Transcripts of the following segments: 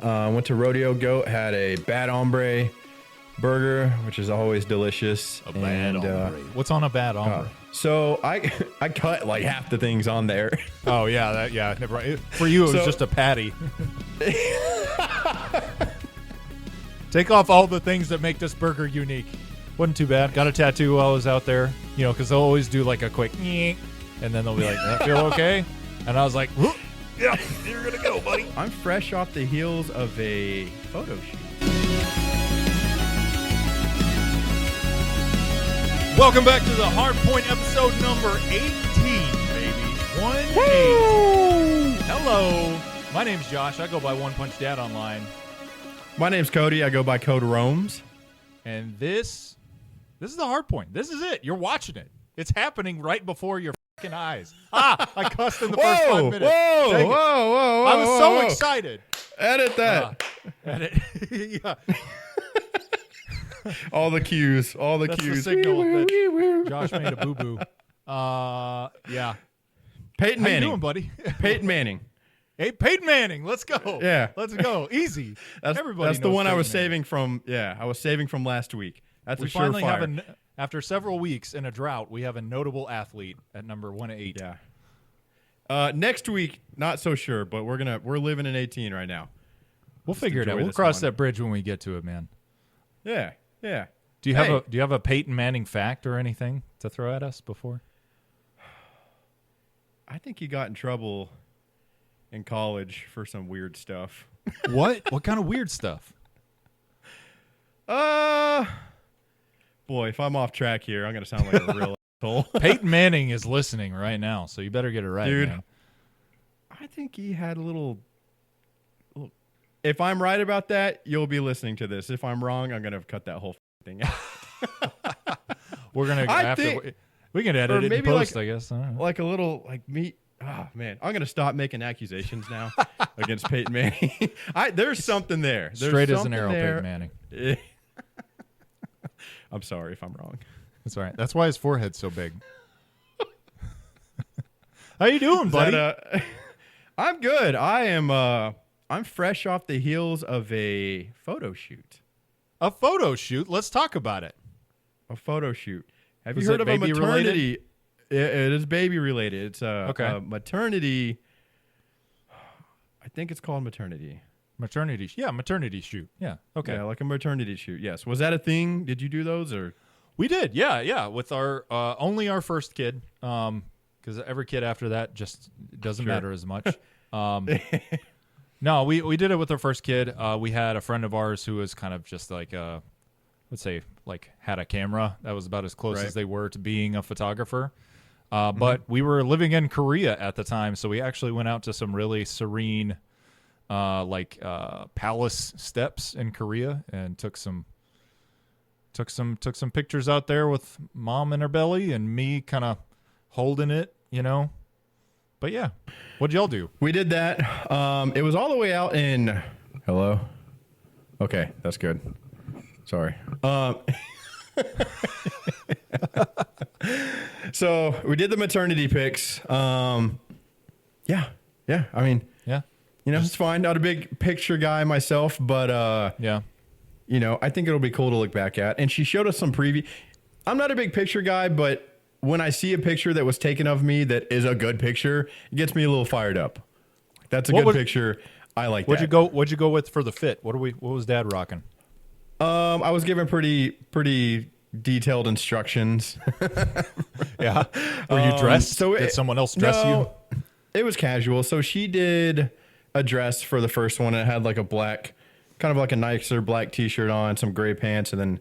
Went to Rodeo Goat, had a Bad Hombre burger, which is always delicious. A bad hombre. What's on a bad hombre? So I cut like half the things on there. Oh yeah, right. For you it was just a patty. Take off all the things that make this burger unique. Wasn't too bad. Got a tattoo while I was out there, because they'll always do like a quick and then they'll be like, "Does that feel okay?" And I was like, "Yeah, you're gonna go, buddy." I'm fresh off the heels of a photo shoot. Welcome back to the Hardpoint episode number 18, baby. 1-8. Hello. My name's Josh. I go by Onexpunchxdad online. My name's Cody. I go by Code Roams. And this is the Hardpoint. This is it. You're watching it. It's happening right before your fucking eyes. I cussed in the first 5 minutes. Whoa. I was so excited. Edit that. Edit. Yeah. All the cues. That's cues. The signal that Josh made a boo-boo. Yeah. Peyton Manning. How you doing, buddy? Peyton Manning. Hey, Peyton Manning. Let's go. Yeah. Let's go. Easy. Everybody that's the one Peyton I was saving from. Yeah, I was saving from last week. That's we finally have after several weeks in a drought, we have a notable athlete at number 1-8. Yeah. Next week, not so sure, but we're living in 18 right now. We'll figure it out. We'll cross that bridge when we get to it, man. Yeah. Yeah. Do you have a Peyton Manning fact or anything to throw at us before? I think he got in trouble in college for some weird stuff. What? What kind of weird stuff? Boy, if I'm off track here, I'm gonna sound like a real asshole. Peyton Manning is listening right now, so you better get it right, dude. Man. I think he had a little. If I'm right about that, you'll be listening to this. If I'm wrong, I'm gonna cut that whole thing out. We're gonna we can edit it in post, I guess. Like a little meat. Oh man, I'm gonna stop making accusations now against Peyton Manning. There's something there. Straight as an arrow, Peyton Manning. I'm sorry if I'm wrong. That's all right. That's why his forehead's so big. How you doing, buddy? I'm good. I'm fresh off the heels of a photo shoot. A photo shoot? Let's talk about it. A photo shoot. Have you heard of a maternity? It is baby related. It's a maternity. I think it's called maternity. Maternity shoot. Yeah. Okay. Yeah, like a maternity shoot. Yes. Was that a thing? Did you do those or? We did. Yeah. With our only our first kid, because every kid after that just doesn't matter as much. No, we did it with our first kid. We had a friend of ours who was kind of just like let's say like had a camera. That was about as close as they were to being a photographer. But we were living in Korea at the time, so we actually went out to some really serene palace steps in Korea and took some pictures out there with mom in her belly and me kind of holding it, But yeah, what'd y'all do? We did that. It was all the way out in. Hello. Okay, that's good. Sorry. So we did the maternity pics. Yeah. I mean, yeah. It's fine. Not a big picture guy myself, but yeah. I think it'll be cool to look back at. And she showed us some preview. I'm not a big picture guy, but when I see a picture that was taken of me that is a good picture, it gets me a little fired up. That's a good picture. I like that. What'd you go with for the fit? What was Dad rocking? I was given pretty detailed instructions. Yeah. Were you dressed? Did someone else dress you? It was casual. So she did a dress for the first one. And it had like a black, kind of like a nicer black t-shirt on, some gray pants. And then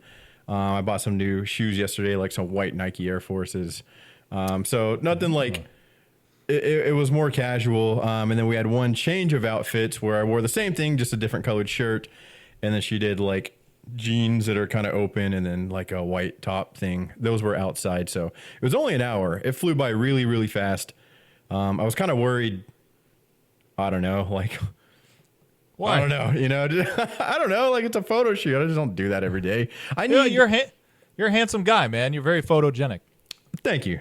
I bought some new shoes yesterday, like some white Nike Air Forces. So nothing like, it was more casual. And then we had one change of outfits where I wore the same thing, just a different colored shirt. And then she did like jeans that are kind of open and then like a white top thing. Those were outside. So it was only an hour. It flew by really, really fast. I was kind of worried. I don't know. Like, why? I don't know. I don't know. Like, it's a photo shoot. I just don't do that every day. You're a handsome guy, man. You're very photogenic. Thank you.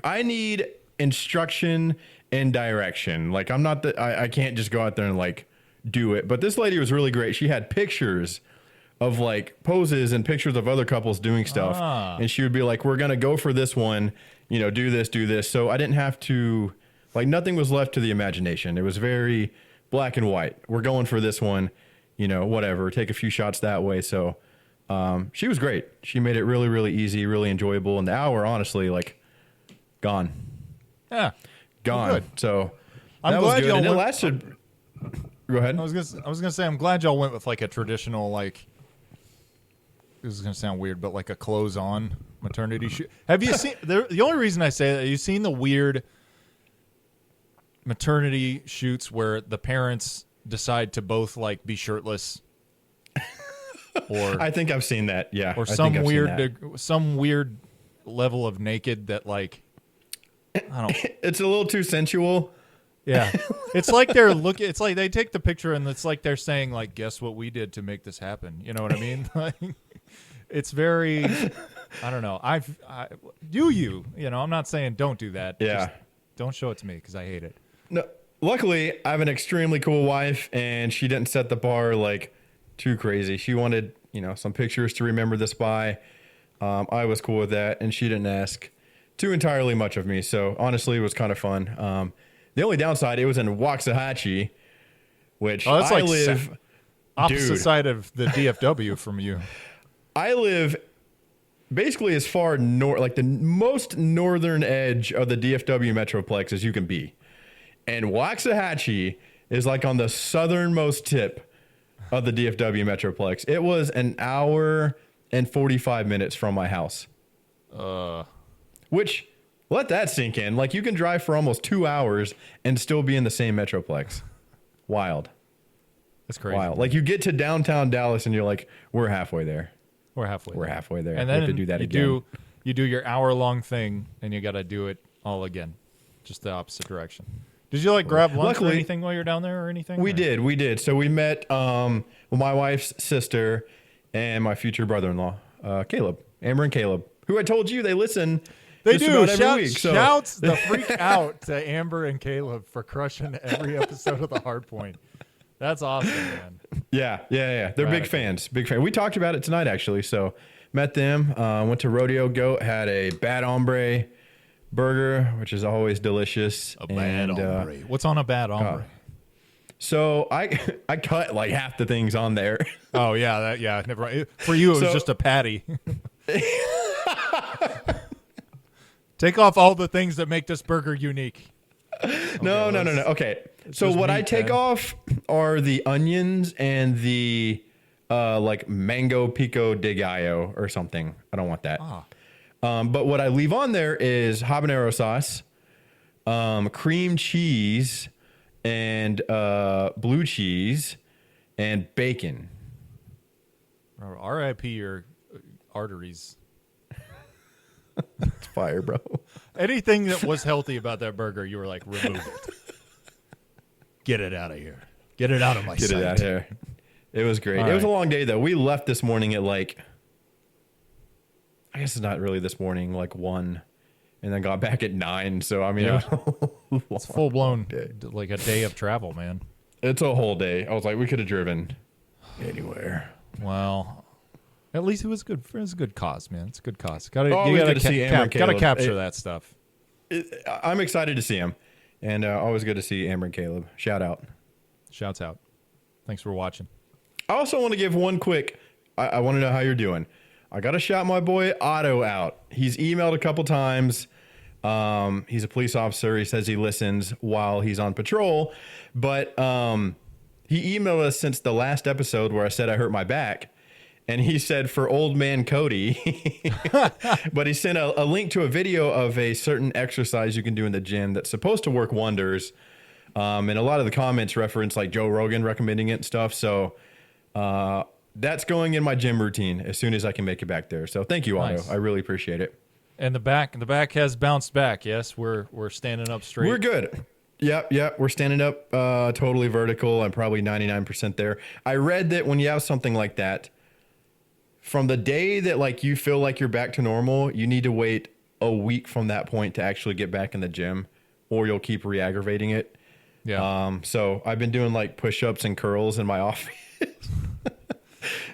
I need instruction and direction. Like, I'm not I can't just go out there and like do it. But this lady was really great. She had pictures of like poses and pictures of other couples doing stuff. And she would be like, we're going to go for this one, do this. So I didn't have to, like, nothing was left to the imagination. It was very black and white. We're going for this one, whatever, take a few shots that way. So she was great. She made it really, really easy, really enjoyable. And the hour, honestly, like, gone. Yeah. Gone. Well, good. So I'm that glad was good. y'all And it went- lasted. Go ahead. I was gonna say I'm glad y'all went with like a traditional, like, this is gonna sound weird, but like a clothes-on maternity shoot. Have you seen the only reason I say that, have you seen the weird maternity shoots where the parents decide to both like be shirtless, or I think I've seen that. Yeah. or I think I've seen that. some weird level of naked that, like, I don't. It's a little too sensual. Yeah, it's like they're looking. It's like they take the picture and it's like they're saying, like, "Guess what we did to make this happen." You know what I mean? Like, it's very. I don't know. I'm not saying don't do that. Yeah. Just don't show it to me because I hate it. No, luckily, I have an extremely cool wife, and she didn't set the bar like too crazy. She wanted, some pictures to remember this by. I was cool with that, and she didn't ask too entirely much of me. So honestly, it was kind of fun. The only downside, it was in Waxahachie, which that's I like live opposite dude. side of the DFW from you. I live basically as far north, like the most northern edge of the DFW Metroplex as you can be. And Waxahachie is like on the southernmost tip of the DFW Metroplex. It was an hour and 45 minutes from my house. Which, let that sink in. Like, you can drive for almost 2 hours and still be in the same Metroplex. Wild. That's crazy. Wild. Like, you get to downtown Dallas and you're like, we're halfway there. We're halfway. We're halfway there. And We then have to do that again. You do your hour-long thing, and you got to do it all again, just the opposite direction. Did you like grab lunch or Luckily, anything while you're down there or anything? We did. So we met my wife's sister and my future brother-in-law, Caleb, Amber and Caleb, who I told you they listen. They just do. about every week. So Shouts the freak out to Amber and Caleb for crushing every episode of the Hardpoint. That's awesome, man. Yeah. They're Radical. big fans. Big fan. We talked about it tonight, actually. So met them. Went to Rodeo Goat. Had a Bad Hombre burger, which is always delicious. A bad hombre. What's on a bad hombre? So I cut like half the things on there. Oh yeah, never mind. For you, it was just a patty. Take off all the things that make this burger unique. No. Okay. So just what I meat, take then. off are the onions and the like mango pico de gallo or something. I don't want that. But what I leave on there is habanero sauce, cream cheese, and blue cheese, and bacon. R.I.P. your arteries. It's fire, bro. Anything that was healthy about that burger, you were like, remove it. Get it out of here. Get it out of my sight. Get it out here. It was great. All It was a right. long day, though. We left this morning at like, I guess it's not really this morning, like 1, and then got back at 9. So, I mean, Yeah. it was It's full blown, like a day of travel, man. it's a whole day. I was like, we could have driven anywhere. Well, at least it was good. It was a good cause, man. It's a good cause. You Always gotta good to see Amber and gotta Caleb. capture that stuff. I'm excited to see him, and always good to see Amber and Caleb. Shout out. Shouts out. Thanks for watching. I also want to give one quick. I want to know how you're doing. I got to shout my boy Otto out. He's emailed a couple times. He's a police officer. He says he listens while he's on patrol, but he emailed us since the last episode where I said I hurt my back. And he said for old man Cody, but he sent a link to a video of a certain exercise you can do in the gym that's supposed to work wonders. And a lot of the comments reference like Joe Rogan recommending it and stuff. So that's going in my gym routine as soon as I can make it back there. So thank you, Otto. Nice. I really appreciate it. And the back has bounced back. Yes, we're standing up straight. We're good. Yep. We're standing up totally vertical. I'm probably 99% there. I read that when you have something like that, from the day that like you feel like you're back to normal, you need to wait a week from that point to actually get back in the gym, or you'll keep re-aggravating it. Yeah. So I've been doing like push-ups and curls in my office.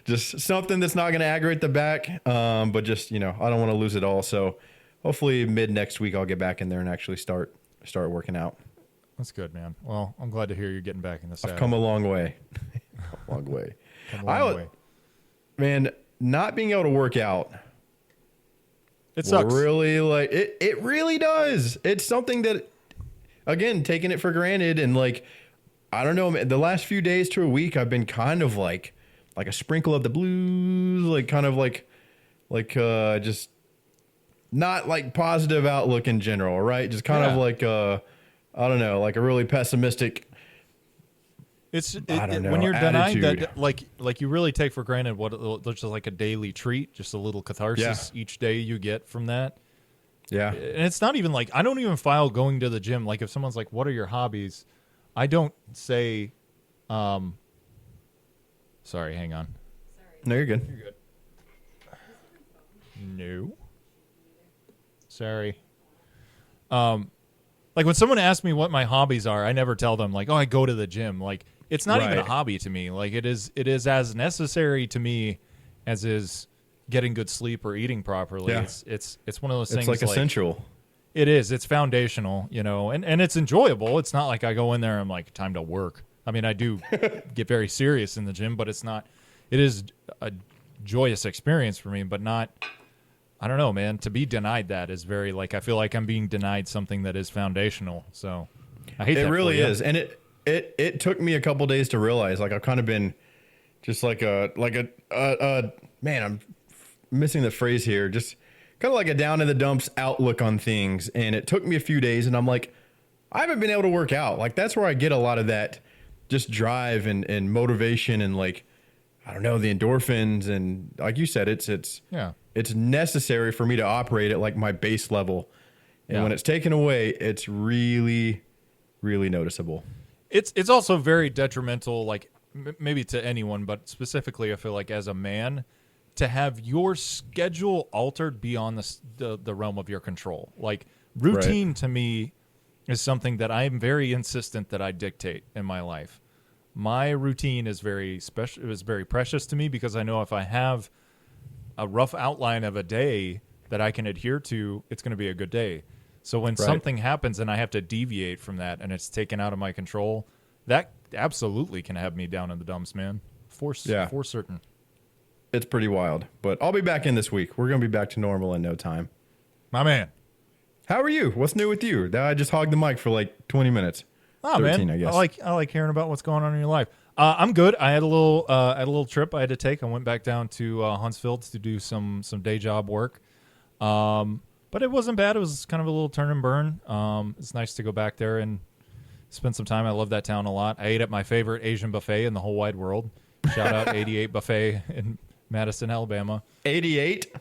Just something that's not going to aggravate the back. But just, I don't want to lose it all. So hopefully mid next week, I'll get back in there and actually start working out. That's good, man. Well, I'm glad to hear you're getting back in the saddle. I've come a long way. Long way. way. Man, not being able to work out. It sucks. Really, like it really does. It's something that, again, taking it for granted, and like, I don't know, man, the last few days to a week, I've been kind of like a sprinkle of the blues, like kind of like just not like positive outlook in general, right? Just kind of like I don't know, like a really pessimistic. I don't know, when you're attitude. denied that, like you really take for granted just like a daily treat, just a little catharsis each day you get from that. Yeah. And it's not even like, I don't even file going to the gym. Like if someone's like, what are your hobbies? I don't say, sorry, hang on. No, you're good. You're good. No. Sorry. Like when someone asks me what my hobbies are, I never tell them like, oh, I go to the gym. Like it's not even a hobby to me. Like it is as necessary to me as is getting good sleep or eating properly. Yeah. It's one of those things. It's like essential. It is. It's foundational, and it's enjoyable. It's not like I go in there and I'm like, time to work. I mean, I do get very serious in the gym, but it is a joyous experience for me, but not, I don't know, man, to be denied that is very, like, I feel like I'm being denied something that is foundational. So I hate that. It really is. And it took me a couple days to realize, like, I've kind of been just like a man, I'm missing the phrase here. Just kind of like a down in the dumps outlook on things. And it took me a few days and I'm like, I haven't been able to work out. Like, that's where I get a lot of that just drive and motivation and, like, I don't know, the endorphins. And like you said, it's necessary for me to operate at like my base level. And when it's taken away, it's really, really noticeable. It's also very detrimental, like maybe to anyone, but specifically I feel like as a man, to have your schedule altered beyond the realm of your control. Like routine to me is something that I am very insistent that I dictate in my life. My routine is very special. It was very precious to me because I know if I have a rough outline of a day that I can adhere to, it's going to be a good day. So when something happens and I have to deviate from that and it's taken out of my control, that absolutely can have me down in the dumps, man. For certain. It's pretty wild, but I'll be back in this week. We're going to be back to normal in no time. My man. How are you? What's new with you? I just hogged the mic for like 20 minutes. Oh, 13, man. I guess. I like hearing about what's going on in your life. I'm good. I had a little trip I had to take. I went back down to Huntsville to do some day job work. But it wasn't bad. It was kind of a little turn and burn. It's nice to go back there and spend some time. I love that town a lot. I ate at my favorite Asian buffet in the whole wide world. Shout out 88 Buffet in Madison, Alabama. 88?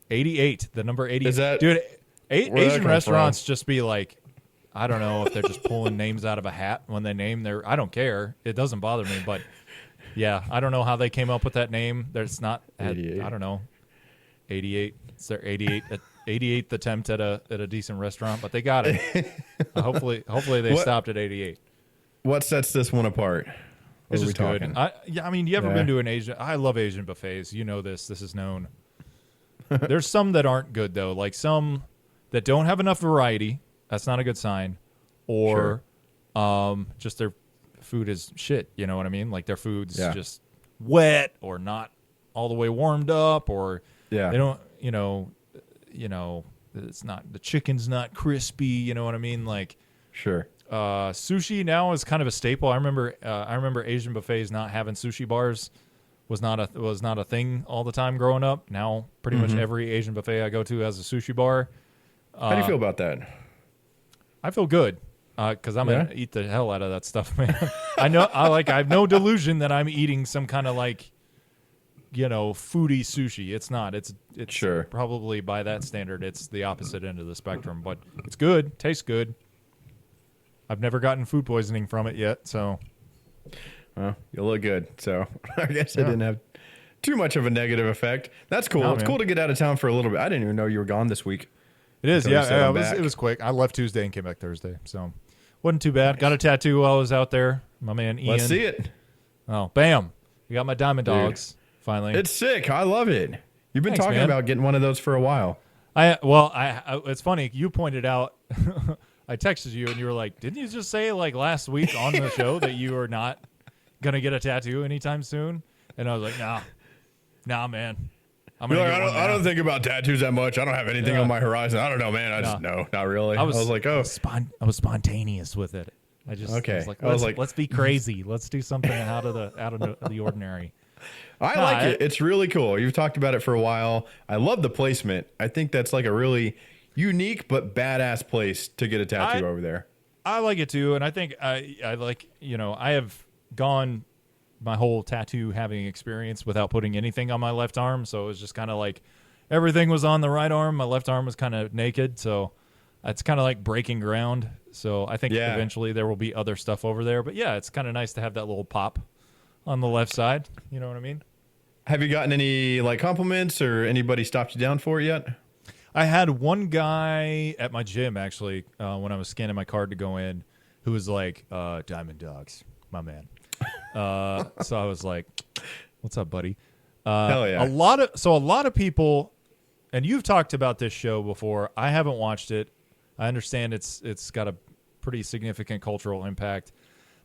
88. The number 88. Is that, dude, Asian restaurants just be like, I don't know if they're just pulling names out of a hat when they name their. I don't care. It doesn't bother me. But yeah, I don't know how they came up with that name. There's not. I don't know. 88. It's their 88th attempt at a decent restaurant, but they got it. Hopefully they stopped at 88. What sets this one apart? It's just good. I mean, you ever been to an Asian? I love Asian buffets. You know this. This is known. There's some that aren't good though. Like some that don't have enough variety. That's not a good sign. Or just their food is shit. You know what I mean? Like their food's just wet or not all the way warmed up, or they don't. It's not, the chicken's not crispy. You know what I mean? Like sushi now is kind of a staple. I remember Asian buffets not having sushi bars was not a thing all the time growing up. Now pretty much every Asian buffet I go to has a sushi bar. How do you feel about that? I feel good because I'm gonna eat the hell out of that stuff, man. I have no delusion that I'm eating some kind of like, foodie sushi. It's not. It's probably by that standard, it's the opposite end of the spectrum. But it's good. Tastes good. I've never gotten food poisoning from it yet, so. Well, you look good, so I guess I didn't have too much of a negative effect. That's cool. It's cool to get out of town for a little bit. I didn't even know you were gone this week. It is, it was quick. I left Tuesday and came back Thursday. So Wasn't too bad. Got a tattoo while I was out there. My man Ian. Let's see it. Oh, bam. You got my diamond dogs, finally. It's sick. I love it. You've been Thanks, talking man. about getting one of those for a while. It's funny. You pointed out, I texted you and you were like, didn't you just say like last week on the show that you are not going to get a tattoo anytime soon? And I was like, nah, man. I don't think about tattoos that much. I don't have anything on my horizon. I don't know, man. No, not really. I was like, oh. I was spontaneous with it. I was like, let's be crazy. Let's do something out of the ordinary. I like it. It's really cool. You've talked about it for a while. I love the placement. I think that's like a really unique but badass place to get a tattoo over there. I like it too, and I think I like, I have gone my whole tattoo having experience without putting anything on my left arm, so it was just kind of like everything was on the right arm. My left arm was kind of naked, so it's kind of like breaking ground. So I think eventually there will be other stuff over there, but yeah, it's kind of nice to have that little pop on the left side. You know what I mean? Have you gotten any like compliments or anybody stopped you down for it yet? I had one guy at my gym actually when I was scanning my card to go in, who was like, "Diamond Dogs, my man." So I was like, "What's up, buddy?" Hell yeah! A lot of people, and you've talked about this show before. I haven't watched it. I understand it's got a pretty significant cultural impact,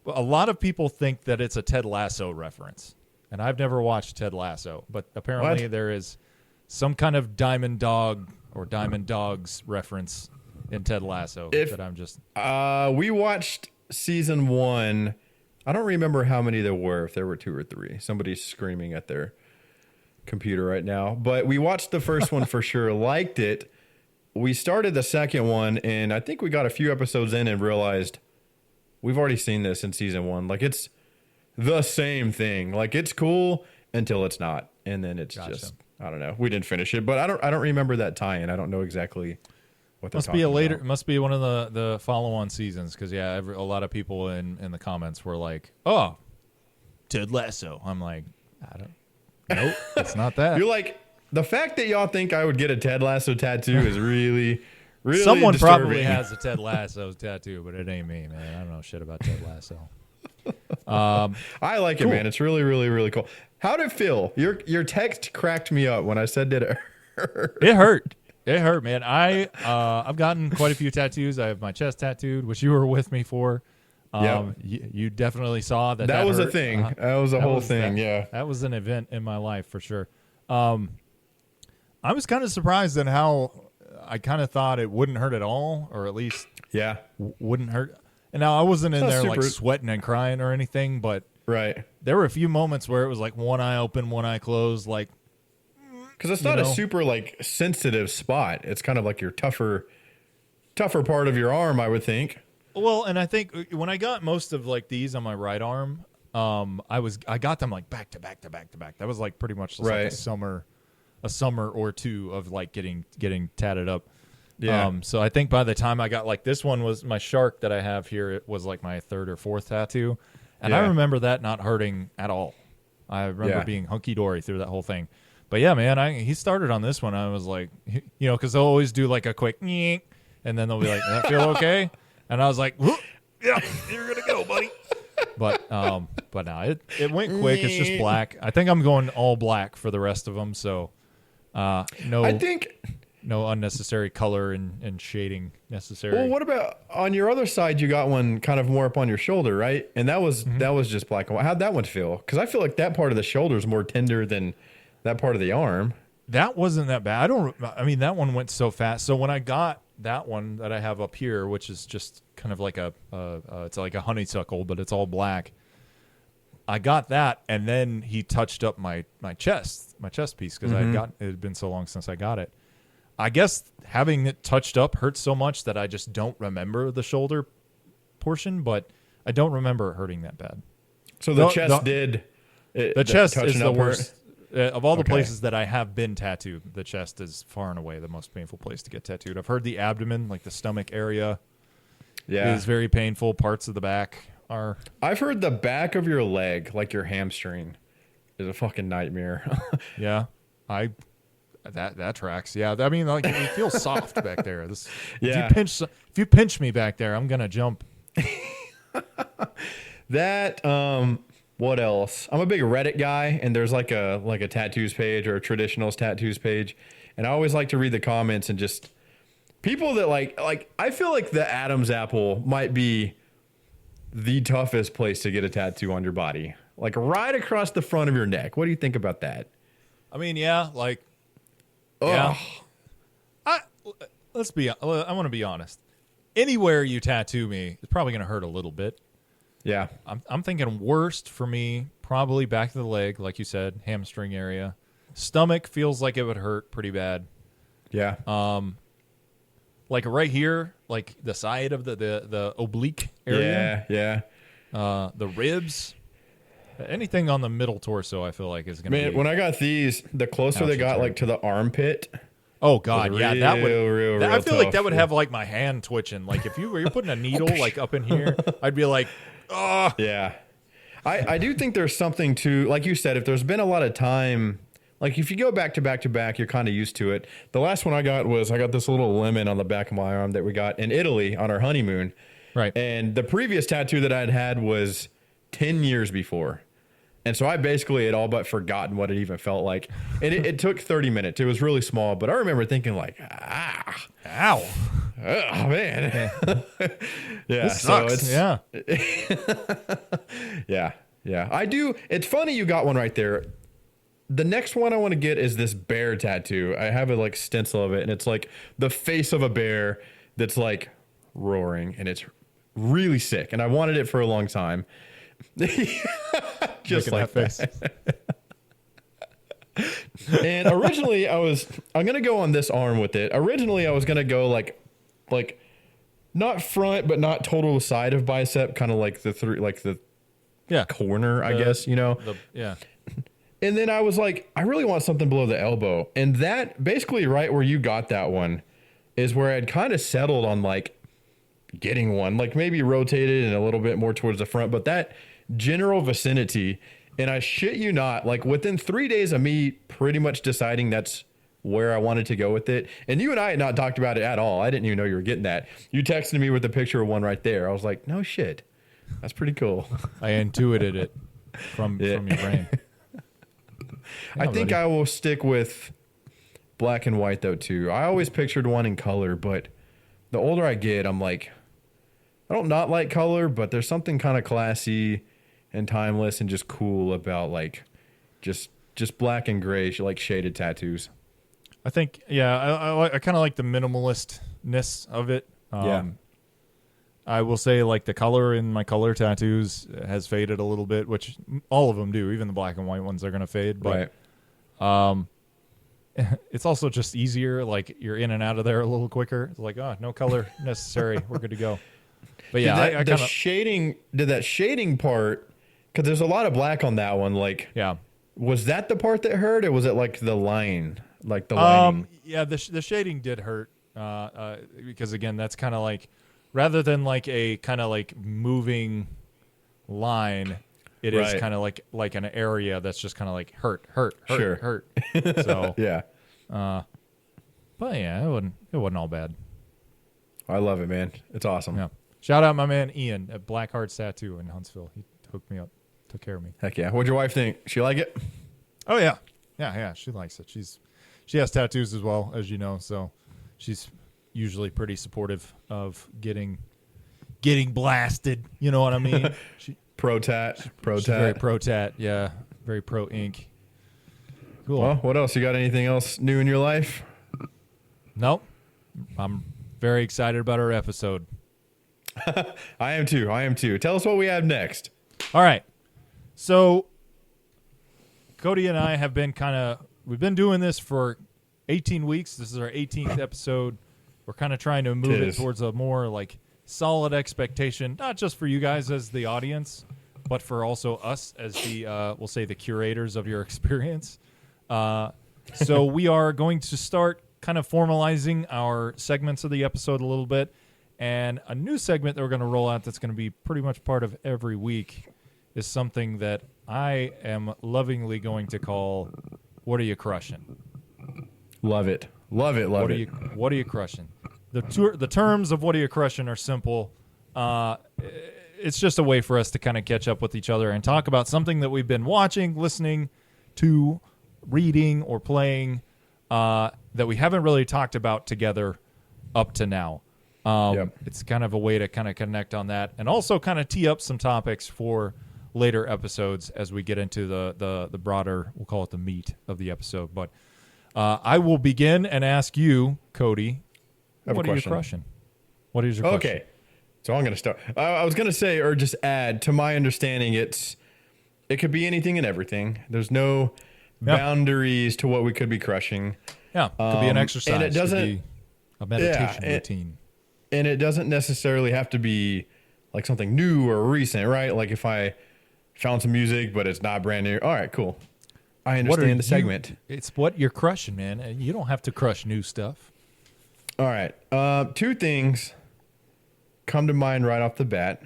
but a lot of people think that it's a Ted Lasso reference, and I've never watched Ted Lasso, but apparently there is some kind of Diamond Dog or Diamond Dogs reference in Ted Lasso that I'm just. We watched season 1. I don't remember how many there were, if there were 2 or 3. Somebody's screaming at their computer right now. But we watched the first one for sure, liked it. We started the second one, and I think we got a few episodes in and realized we've already seen this in season 1. Like, it's the same thing. Like, it's cool until it's not. And then it's just, I don't know. We didn't finish it, but I don't remember that tie-in. I don't know exactly what they're talking about. Must be one of the follow-on seasons, because a lot of people in the comments were like, "Oh, Ted Lasso." I'm like, nope, it's not that. You're like, the fact that y'all think I would get a Ted Lasso tattoo is really, really someone disturbing. probably has a Ted Lasso tattoo, but it ain't me, man. I don't know shit about Ted Lasso. I like it, man. It's really, really, really cool. How did it feel? Your text cracked me up when I said that it hurt. It hurt, man. I've gotten quite a few tattoos. I have my chest tattooed, which you were with me for. You definitely saw that. That was hurt. a thing. That was a whole thing. That was an event in my life for sure. I was kind of surprised at how I kind of thought it wouldn't hurt at all, or at least wouldn't hurt. And now I wasn't in there like sweating and crying or anything, but there were a few moments where it was like one eye open, one eye closed, like. Because it's not a super like sensitive spot. It's kind of like your tougher part of your arm, I would think. Well, and I think when I got most of like these on my right arm, I got them like back to back to back to back. That was like pretty much just like a summer or two of like getting tatted up. Yeah. So I think by the time I got like this one was my shark that I have here. It was like my 3rd or 4th tattoo, and I remember that not hurting at all. I remember being hunky dory through that whole thing. But yeah, man, he started on this one. I was like, because they'll always do like a quick, and then they'll be like, "Does that feel okay?" And I was like, "Yeah, you're gonna go, buddy." But no, it went quick. It's just black. I think I'm going all black for the rest of them. So no unnecessary color and shading necessary. Well, what about on your other side? You got one kind of more up on your shoulder, right? And that was just black and white. How'd that one feel? Because I feel like that part of the shoulder is more tender than that part of the arm. That wasn't that bad. That one went so fast. So when I got that one that I have up here, which is just kind of like it's like a honeysuckle, but it's all black. I got that, and then he touched up my chest piece, because it had been so long since I got it. I guess having it touched up hurts so much that I just don't remember the shoulder portion, but I don't remember it hurting that bad. So the chest did. The chest is the worst. Of all the places that I have been tattooed, the chest is far and away the most painful place to get tattooed. I've heard the abdomen, like the stomach area, is very painful. Parts of the back are. I've heard the back of your leg, like your hamstring, is a fucking nightmare. Yeah, that tracks. Yeah, I mean, like it feels soft back there. If you pinch me back there, I'm gonna jump That what else? I'm a big Reddit guy, and there's like a tattoos page or a traditionals tattoos page, and I always like to read the comments and just people that like I feel like the Adam's apple might be the toughest place to get a tattoo on your body, like right across the front of your neck. What do you think about that? I mean, yeah, like, Ugh. yeah. I want to be honest. Anywhere you tattoo me is probably going to hurt a little bit. Yeah. I'm thinking worst for me, probably back of the leg, like you said, hamstring area. Stomach feels like it would hurt pretty bad. Yeah. Like right here, like the side of the oblique area. Yeah. The ribs. Anything on the middle torso, I feel like is going to be. Man, when I got these, the closer they got like to the armpit. Oh God, yeah, that would. Real I feel like that tough. would have like my hand twitching. Like if you're putting a needle like up in here, I'd be like, oh. Yeah, I do think there's something to, like you said, if there's been a lot of time, like if you go back to back, you're kind of used to it. The last one I got this little lemon on the back of my arm that we got in Italy on our honeymoon. Right. And the previous tattoo that I'd had was 10 years before. And so I basically had all but forgotten what it even felt like. And it took 30 minutes. It was really small, but I remember thinking like, Ow. Oh man. Yeah. This sucks. So yeah. Yeah. I do. It's funny you got one right there. The next one I want to get is this bear tattoo. I have a like stencil of it, and it's like the face of a bear that's like roaring, and it's really sick. And I wanted it for a long time. Just like that face. And originally I'm gonna go on this arm with it. Originally I was gonna go like not front but not total side of bicep, kind of like the corner, I guess, you know. And then I was like, I really want something below the elbow, and that basically right where you got that one is where I'd kind of settled on like getting one, like maybe rotated and a little bit more towards the front, but that general vicinity. And I shit you not, like within 3 days of me pretty much deciding that's where I wanted to go with it. And you and I had not talked about it at all. I didn't even know you were getting that. You texted me with a picture of one right there. I was like, no shit. That's pretty cool. I intuited it from your brain. I think I will stick with black and white though too. I always pictured one in color, but the older I get, I'm like, I don't not like color, but there's something kind of classy and timeless and just cool about like just black and gray, like shaded tattoos. I think, I kind of like the minimalistness of it. I will say like the color in my color tattoos has faded a little bit, which all of them do. Even the black and white ones are going to fade. But it's also just easier. Like you're in and out of there a little quicker. It's like, no color necessary. We're good to go. But yeah, did that shading part, because there's a lot of black on that one. Like, was that the part that hurt, or was it like the line, like the lining? Yeah, the shading did hurt because again, that's kind of like, rather than like a kind of like moving line, it is kind of like an area that's just kind of like hurt. So yeah, but yeah, it wasn't all bad. I love it, man. It's awesome. Yeah. Shout out my man Ian at Black Hearts Tattoo in Huntsville. He hooked me up, took care of me. Heck yeah. What'd your wife think? She like it? Oh yeah. Yeah, she likes it. She has tattoos as well, as you know, so she's usually pretty supportive of getting blasted. You know what I mean? Pro tat. She's very pro tat. Yeah, very pro ink. Cool. Well, what else? You got anything else new in your life? Nope. I'm very excited about our episode. I am too. Tell us what we have next. All right. So Cody and I have been we've been doing this for 18 weeks. This is our 18th episode. We're kind of trying to move it towards a more like solid expectation, not just for you guys as the audience, but for also us as the, we'll say the curators of your experience. So we are going to start kind of formalizing our segments of the episode a little bit. And a new segment that we're going to roll out that's going to be pretty much part of every week is something that I am lovingly going to call, What Are You Crushing? Love it. Love it. What are you crushing? The terms of What Are You Crushing are simple. it's just a way for us to kind of catch up with each other and talk about something that we've been watching, listening to, reading, or playing that we haven't really talked about together up to now. It's kind of a way to kind of connect on that and also kind of tee up some topics for later episodes as we get into the broader, we'll call it the meat of the episode. But I will begin and ask you, Cody, what are you crushing? What is your question? Okay, so I'm going to start. I was going to say, or just add, to my understanding, it could be anything and everything. There's no boundaries to what we could be crushing. Yeah, it could be an exercise. And it doesn't, could be a meditation routine. And it doesn't necessarily have to be like something new or recent, right? Like if I found some music, but it's not brand new. All right, cool. I understand the segment. It's what you're crushing, man. And you don't have to crush new stuff. All right. Two things come to mind right off the bat.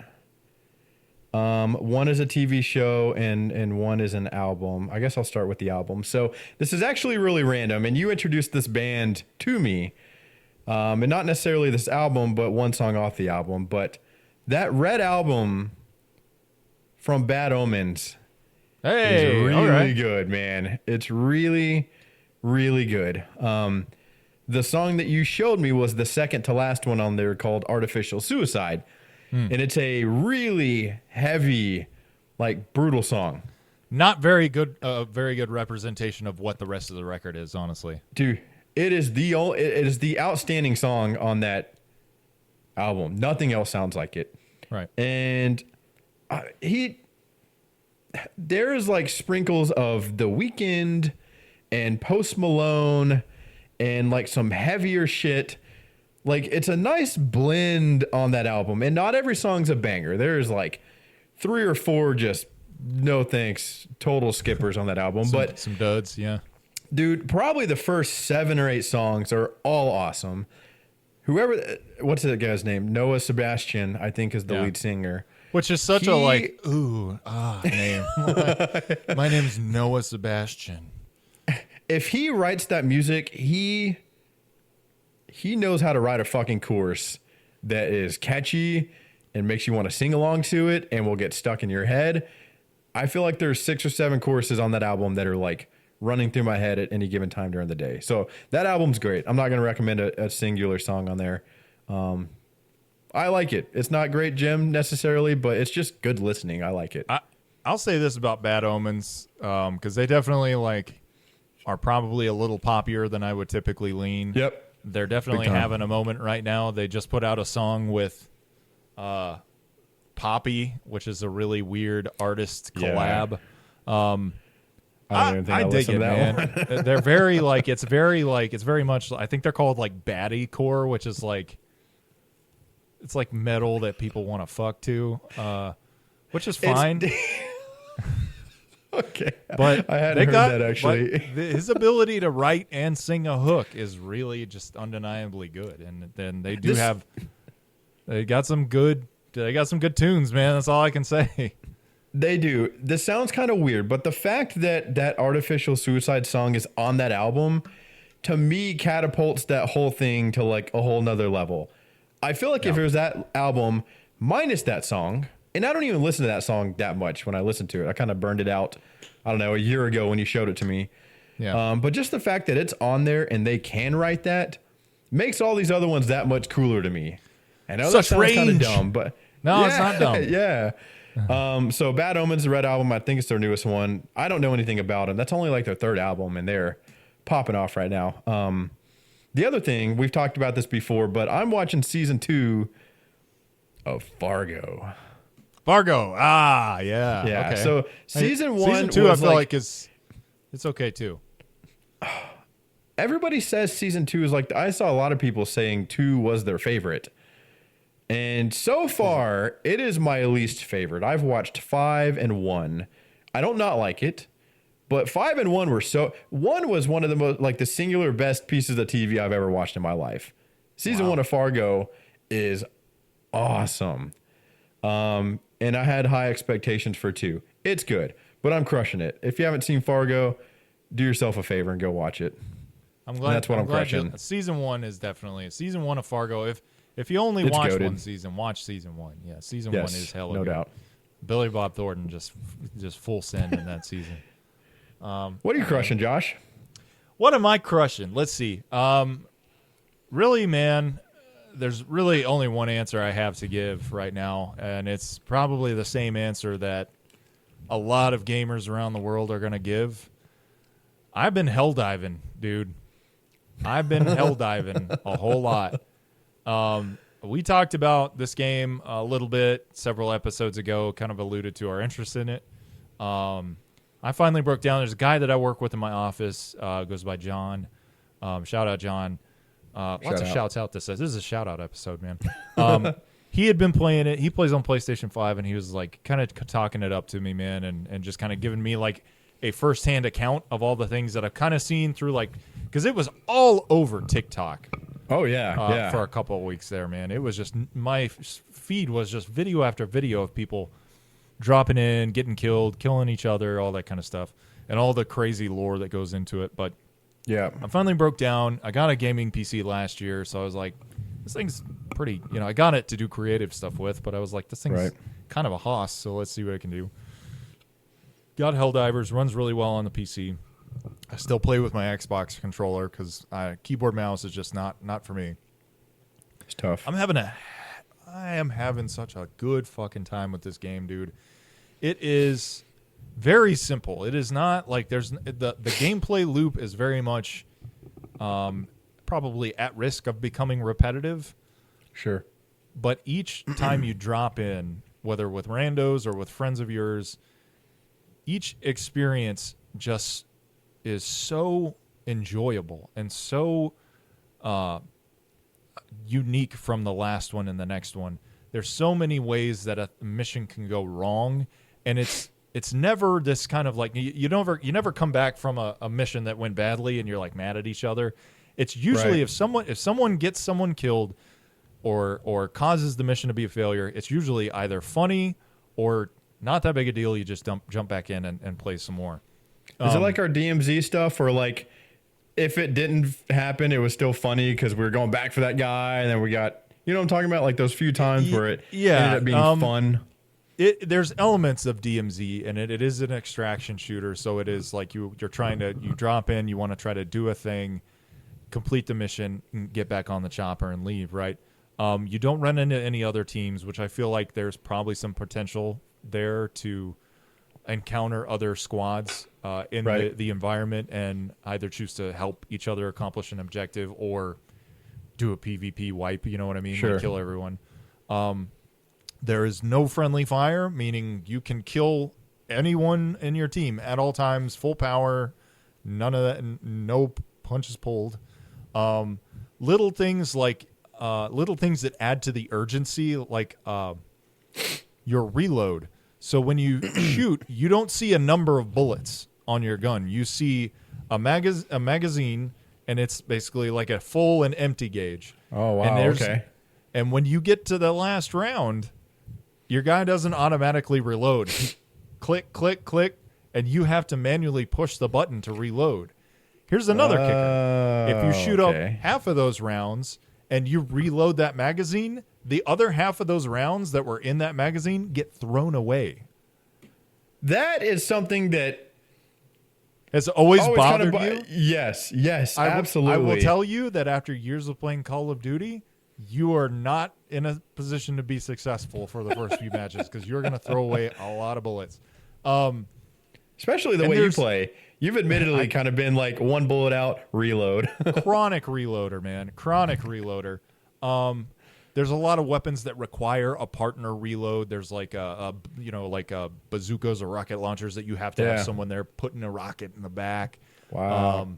One is a TV show and one is an album. I guess I'll start with the album. So this is actually really random, and you introduced this band to me, and not necessarily this album, but one song off the album. But that Red album from Bad Omens is really good, man. It's really, really good. The song that you showed me was the second to last one on there called Artificial Suicide. And it's a really heavy, like brutal song. Not very good representation of what the rest of the record is, honestly. Dude, it is the outstanding song on that album. Nothing else sounds like it. Right. And there's like sprinkles of The Weeknd and Post Malone and like some heavier shit. Like, it's a nice blend on that album, and not every song's a banger. There's like 3 or 4 just no thanks, total skippers on that album. But some duds, yeah. Dude, probably the first 7 or 8 songs are all awesome. What's that guy's name? Noah Sebastian, I think, is the lead singer. Which is such name. My name's Noah Sebastian. If he writes that music, he knows how to write a fucking chorus that is catchy and makes you want to sing along to it and will get stuck in your head. I feel like there's 6 or 7 choruses on that album that are like running through my head at any given time during the day. So that album's great. I'm not going to recommend a singular song on there. I like it. It's not great Jim necessarily, but it's just good listening. I like it. I'll say this about Bad Omens, because they definitely like are probably a little poppier than I would typically lean. Yep. They're definitely having a moment right now. They just put out a song with Poppy, which is a really weird artist collab. I dig it, man. They're very like it's very much. I think they're called like baddie core, which is like it's like metal that people want to fuck to, which is fine. Okay, but I hadn't heard that actually. His ability to write and sing a hook is really just undeniably good, and then they got some good tunes, man. That's all I can say. They do. This sounds kind of weird, but the fact that Artificial Suicide song is on that album, to me, catapults that whole thing to like a whole nother level. I feel like if it was that album minus that song. And I don't even listen to that song that much when I listen to it. I kind of burned it out, I don't know, a year ago when you showed it to me. Yeah. But just the fact that it's on there and they can write that makes all these other ones that much cooler to me. I know that sounds kind of dumb, but no, it's not dumb. Yeah. So Bad Omens, the Red album, I think it's their newest one. I don't know anything about them. That's only like their 3rd album, and they're popping off right now. The other thing, we've talked about this before, but I'm watching season 2 of Fargo. Yeah. Yeah. Okay. So season 1, season 2, I feel like it's okay too. Everybody says season 2 is like. I saw a lot of people saying 2 was their favorite, and so far it is my least favorite. I've watched 5 and 1. I don't not like it, but 5 and 1 were so. 1 was one of the most like the singular best pieces of TV I've ever watched in my life. Season 1 of Fargo is awesome. And I had high expectations for 2. It's good, but I'm crushing it. If you haven't seen Fargo, do yourself a favor and go watch it. I'm glad. That's what I'm crushing. Season 1 is definitely season 1 of Fargo. If you only It's watch goated. one season, watch season 1. Yeah, season 1 is hella no good. doubt. Billy Bob Thornton just full send in that season. What are you crushing, Josh? What am I crushing? Let's see. Really, man, there's really only one answer I have to give right now, and it's probably the same answer that a lot of gamers around the world are going to give. I've been hell diving, dude. I've been hell diving a whole lot. We talked about this game a little bit several episodes ago, kind of alluded to our interest in it. I finally broke down. There's a guy that I work with in my office, goes by John. Shout out, John. Lots of shouts out this. This is a shout out episode, man. He had been playing it. He plays on PlayStation 5, and he was like kind of talking it up to me, man, and just kind of giving me like a firsthand account of all the things that I've kind of seen through, like, because it was all over TikTok. Oh yeah, For a couple of weeks there, man. It was just, my feed was just video after video of people dropping in, getting killed, killing each other, all that kind of stuff, and all the crazy lore that goes into it. But yeah. I finally broke down. I got a gaming PC last year, so I was like, this thing's pretty, I got it to do creative stuff with, but I was like, this thing's kind of a hoss, so let's see what I can do. Got Helldivers, runs really well on the PC. I still play with my Xbox controller because keyboard mouse is just not for me. It's tough. I am having such a good fucking time with this game, dude. It is very simple. It is not like there's the gameplay loop is very much probably at risk of becoming repetitive. Sure. But each time you drop in, whether with randos or with friends of yours, each experience just is so enjoyable and so unique from the last one and the next one. There's so many ways that a mission can go wrong, and it's never this kind of like you never come back from a mission that went badly and you're like mad at each other. It's usually if someone gets someone killed or causes the mission to be a failure, it's usually either funny or not that big a deal. You just jump back in and play some more. Is it like our DMZ stuff, or like if it didn't happen, it was still funny because we were going back for that guy, and then we got, you know what I'm talking about, like those few times where it ended up being fun. There's elements of DMZ, and it is an extraction shooter, so it is like you drop in, you want to try to do a thing, complete the mission, and get back on the chopper and leave, right? You don't run into any other teams, which I feel like there's probably some potential there to encounter other squads in the environment and either choose to help each other accomplish an objective or do a PvP wipe, you know what I mean? Sure. Like kill everyone. There is no friendly fire, meaning you can kill anyone in your team at all times, full power, none of that, no punches pulled. Little things that add to the urgency, like your reload. So when you shoot, you don't see a number of bullets on your gun. You see a magazine, and it's basically like a full and empty gauge. Oh, wow, okay. And when you get to the last round, your guy doesn't automatically reload. Click, click, click, and you have to manually push the button to reload. Here's another kicker. If you shoot up half of those rounds and you reload that magazine, the other half of those rounds that were in that magazine get thrown away. That is something that has always bothered you? Yes, absolutely. I will tell you that after years of playing Call of Duty, you are not in a position to be successful for the first few matches because you're going to throw away a lot of bullets. Especially the way you play. You've admittedly kind of been like one bullet out, reload. Chronic reloader, man. Chronic reloader. There's a lot of weapons that require a partner reload. There's like bazookas or rocket launchers that you have to have someone there putting a rocket in the back. Wow.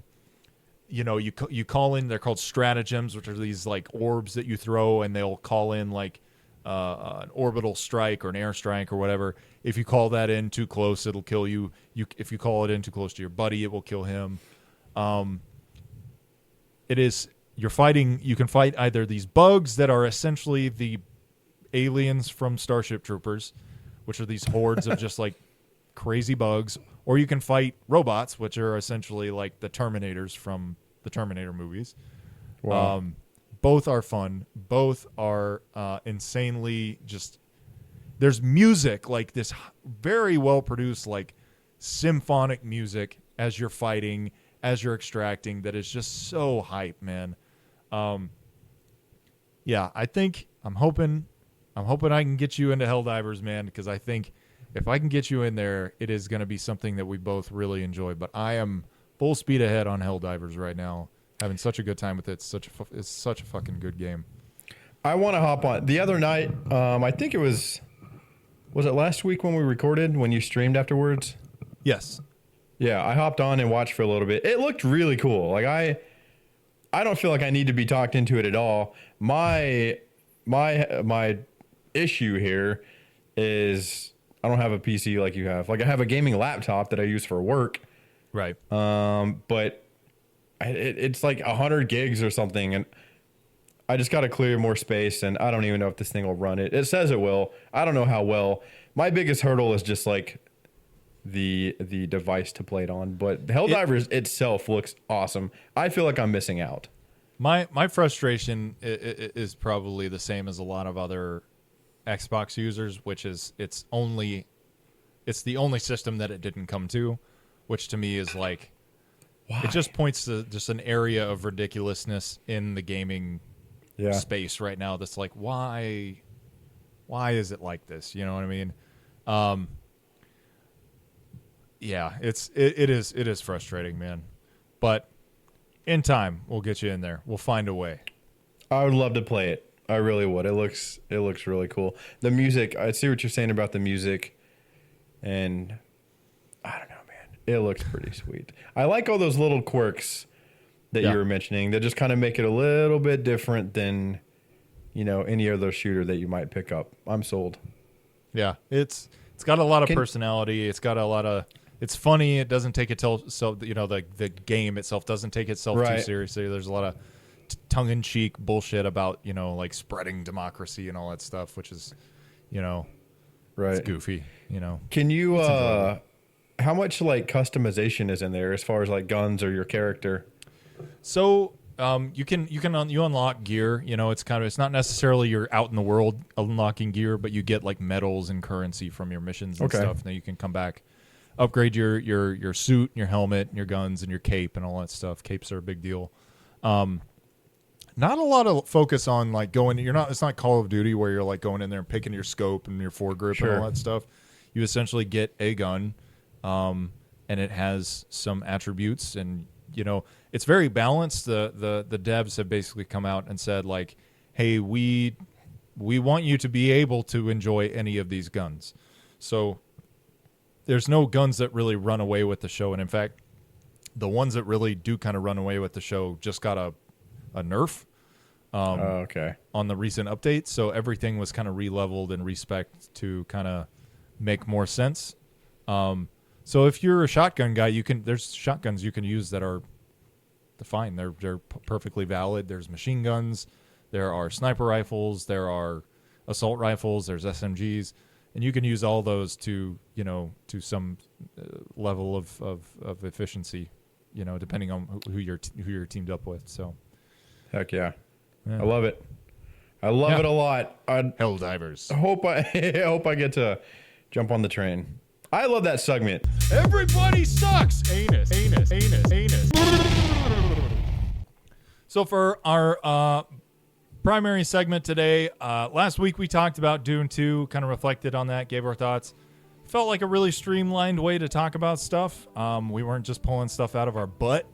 You call in. They're called stratagems, which are these like orbs that you throw, and they'll call in like an orbital strike or an airstrike or whatever. If you call that in too close, it'll kill you. If you call it in too close to your buddy, it will kill him. You're fighting. You can fight either these bugs that are essentially the aliens from Starship Troopers, which are these hordes of just like crazy bugs, or you can fight robots, which are essentially like the Terminators from the Terminator movies. Wow. Both are fun. Both are insanely just. There's music, like this very well produced, like symphonic music as you're fighting, as you're extracting, that is just so hype, man. Yeah, I'm hoping I can get you into Helldivers, man, because I think if I can get you in there, it is going to be something that we both really enjoy. But I am full speed ahead on Helldivers right now, having such a good time with it. It's such a fucking good game. I want to hop on. The other night, I think it was it last week when we recorded, when you streamed afterwards? Yes. Yeah, I hopped on and watched for a little bit. It looked really cool. Like I don't feel like I need to be talked into it at all. My issue here is I don't have a PC like you have. Like I have a gaming laptop that I use for work. Right. But it's like 100 gigs or something, and I just got to clear more space, and I don't even know if this thing will run it. It says it will. I don't know how well. My biggest hurdle is just like the device to play it on. But Helldivers itself looks awesome. I feel like I'm missing out. My frustration is probably the same as a lot of other Xbox users, which is it's the only system that it didn't come to, which to me is like, why? It just points to just an area of ridiculousness in the gaming space right now. That's like, why is it like this? You know what I mean? Yeah, it is frustrating, man. But in time, we'll get you in there. We'll find a way. I would love to play it. I really would. It looks really cool. The music, I see what you're saying about the music, and I don't know, man. It looks pretty sweet. I like all those little quirks that you were mentioning that just kind of make it a little bit different than, any other shooter that you might pick up. I'm sold. Yeah, it's got a lot of personality. It's got a lot of. It's funny. It doesn't take itself the game itself doesn't take itself too seriously. There's a lot of tongue-in-cheek bullshit about like spreading democracy and all that stuff, which is it's goofy. Can you how much like customization is in there as far as like guns or your character? So you unlock gear. It's not necessarily you're out in the world unlocking gear, but you get like medals and currency from your missions and stuff. And then you can come back, upgrade your suit, your helmet, and your guns, and your cape, and all that stuff. Capes are a big deal. Not a lot of focus on like going. It's not Call of Duty where you're like going in there and picking your scope and your foregrip and all that stuff. You essentially get a gun, and it has some attributes, and it's very balanced. The devs have basically come out and said like, hey, we want you to be able to enjoy any of these guns. So there's no guns that really run away with the show, and in fact, the ones that really do kind of run away with the show just got a nerf on the recent update. So everything was kind of re-leveled and respec'd to kind of make more sense. So if you're a shotgun guy, there's shotguns you can use that are fine. They're perfectly valid. There's machine guns, there are sniper rifles, there are assault rifles, there's SMGs, and you can use all those to some level of efficiency, depending on who you're teamed up with. So, heck yeah. I love it. I love it a lot. Helldivers. I hope I get to jump on the train. I love that segment. Everybody sucks. Anus. So for our primary segment today, last week we talked about Dune 2, kind of reflected on that, gave our thoughts. Felt like a really streamlined way to talk about stuff. We weren't just pulling stuff out of our butt,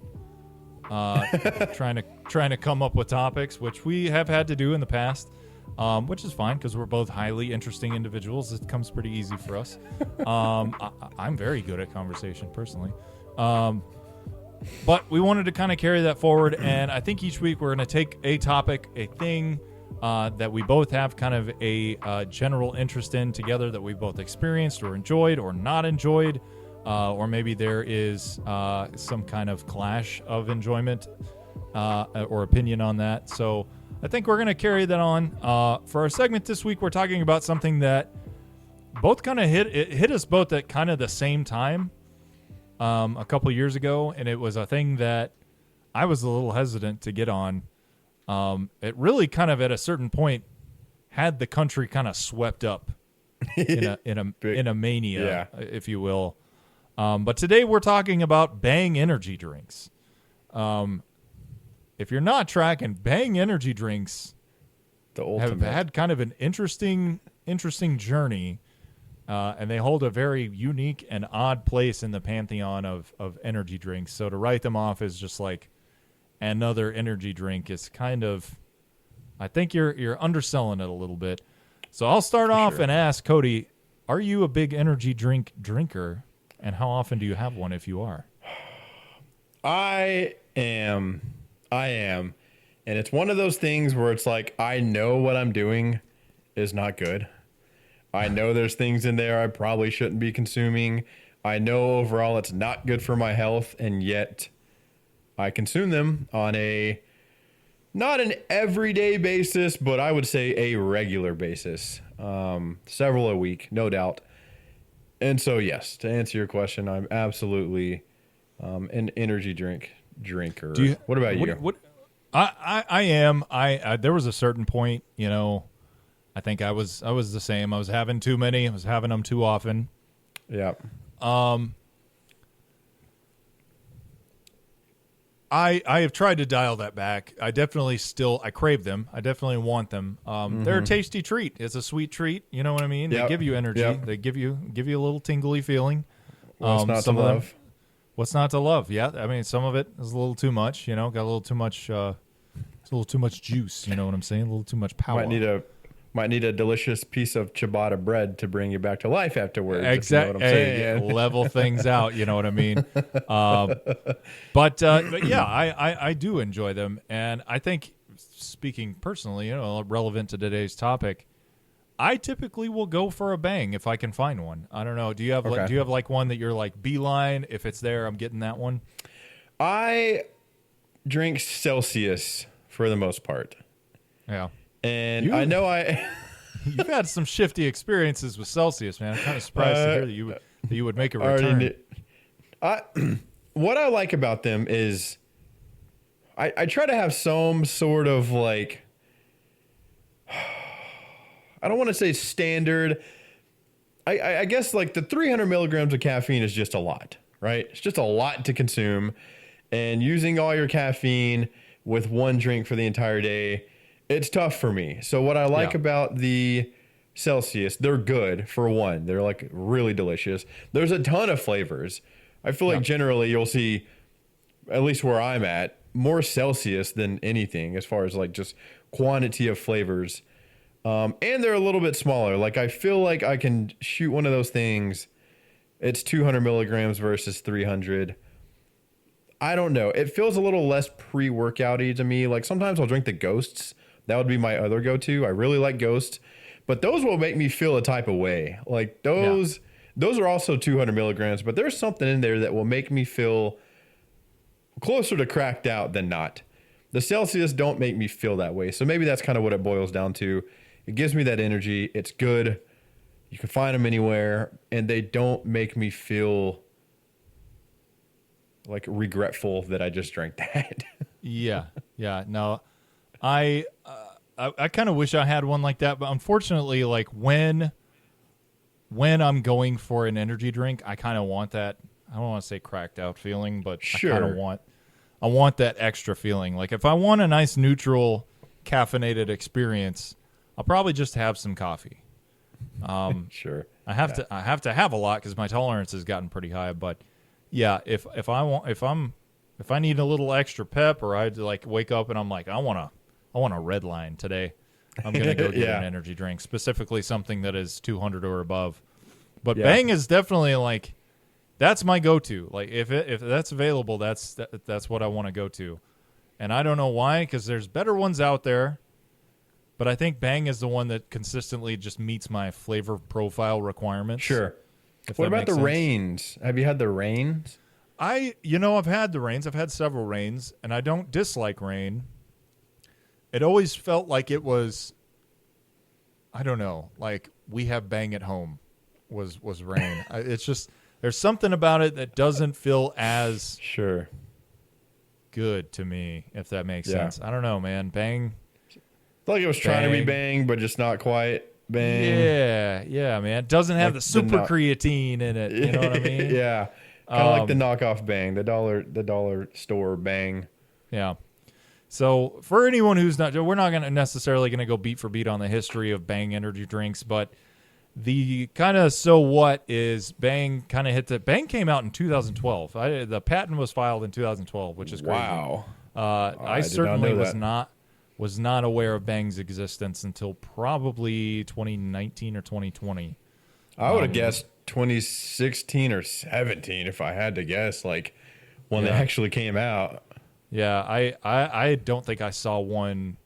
trying to come up with topics, which we have had to do in the past, which is fine because we're both highly interesting individuals. It comes pretty easy for us. I'm very good at conversation personally. But we wanted to kind of carry that forward, and I think each week we're going to take a topic, a thing that we both have kind of a general interest in together that we've both experienced or enjoyed or not enjoyed, or maybe there is some kind of clash of enjoyment or opinion on that. So I think we're going to carry that on. For our segment this week, we're talking about something that both kind of hit us both at kind of the same time. A couple years ago, and it was a thing that I was a little hesitant to get on it really kind of at a certain point had the country kind of swept up in a mania, if you will. But today we're talking about Bang energy drinks. If you're not tracking, Bang energy drinks have had kind of an interesting journey, and they hold a very unique and odd place in the pantheon of energy drinks. So to write them off as just like another energy drink is kind of, I think you're underselling it a little bit. So I'll start off and ask Cody, are you a big energy drink drinker, and how often do you have one if you are? I am. And it's one of those things where it's like, I know what I'm doing is not good. I know there's things in there I probably shouldn't be consuming. I know overall it's not good for my health, and yet I consume them on not an everyday basis, but I would say a regular basis. Several a week, no doubt. And so, yes, to answer your question, I'm absolutely an energy drinker. What about you? I am. There was a certain point, I think I was the same. I was having too many. I was having them too often. Yeah. I have tried to dial that back. I crave them. I definitely want them. They're a tasty treat. It's a sweet treat. You know what I mean? They give you energy. Yep. They give you a little tingly feeling. What's not to love? What's not to love? Yeah. I mean, some of it is a little too much, got a little too much, it's a little too much juice. You know what I'm saying? A little too much power. Might need a delicious piece of ciabatta bread to bring you back to life afterwards. Exactly. You know what I'm saying? Level things out. You know what I mean? But yeah, I do enjoy them. And I think, speaking personally, relevant to today's topic, I typically will go for a Bang if I can find one. I don't know. Do you have like one that you're like beeline? If it's there, I'm getting that one. I drink Celsius for the most part. Yeah. And you've had some shifty experiences with Celsius, man. I'm kind of surprised to hear that you would make a return. What I like about them is I try to have some sort of like, I don't want to say standard. I guess like the 300 milligrams of caffeine is just a lot, right? It's just a lot to consume, and using all your caffeine with one drink for the entire day, it's tough for me. So what I like about the Celsius, they're good for one. They're like really delicious. There's a ton of flavors. I feel like generally you'll see, at least where I'm at, more Celsius than anything as far as like just quantity of flavors. And they're a little bit smaller. Like I feel like I can shoot one of those things. It's 200 milligrams versus 300. I don't know. It feels a little less pre-workout-y to me. Like sometimes I'll drink the Ghosts. That would be my other go-to. I really like Ghost, but those will make me feel a type of way. Like those are also 200 milligrams, but there's something in there that will make me feel closer to cracked out than not. The Celsius don't make me feel that way. So maybe that's kind of what it boils down to. It gives me that energy. It's good. You can find them anywhere, and they don't make me feel like regretful that I just drank that. Yeah. No, I kind of wish I had one like that, but unfortunately, like when I'm going for an energy drink, I kind of want that. I don't want to say cracked out feeling, but sure. I want that extra feeling. Like if I want a nice neutral caffeinated experience, I'll probably just have some coffee. Sure. I have to have a lot because my tolerance has gotten pretty high. But yeah, if I need a little extra pep, or I like wake up and I'm like I want a red line today, I'm gonna go get an energy drink, specifically something that is 200 or above. But Bang is definitely like, that's my go-to. Like if that's available, that's what I want to go to. And I don't know why, because there's better ones out there, but I think Bang is the one that consistently just meets my flavor profile requirements. Sure. What about the Reigns? Have you had the Reigns? I've had the Reigns. I've had several Reigns, and I don't dislike Reign. It always felt like it was, I don't know, like we have Bang at home was Reign. It's just, there's something about it that doesn't feel as sure good to me, if that makes Yeah. sense. I don't know, man. Bang. I feel like it was trying to be Bang. Bang, but just not quite Bang. Yeah, man. It doesn't have Like the super creatine in it. You know what I mean? Yeah. Kind of like the knockoff Bang, the dollar store Bang. Yeah. So for anyone who's not, we're not necessarily going to go beat for beat on the history of Bang energy drinks, but the kind of so what is Bang kind of hit the Bang came out in 2012. The patent was filed in 2012, which is crazy. Wow. I did certainly not know was not aware of Bang's existence until probably 2019 or 2020. I would have guessed 2016 or 17 if I had to guess, like when they actually came out. Yeah, I don't think I saw one.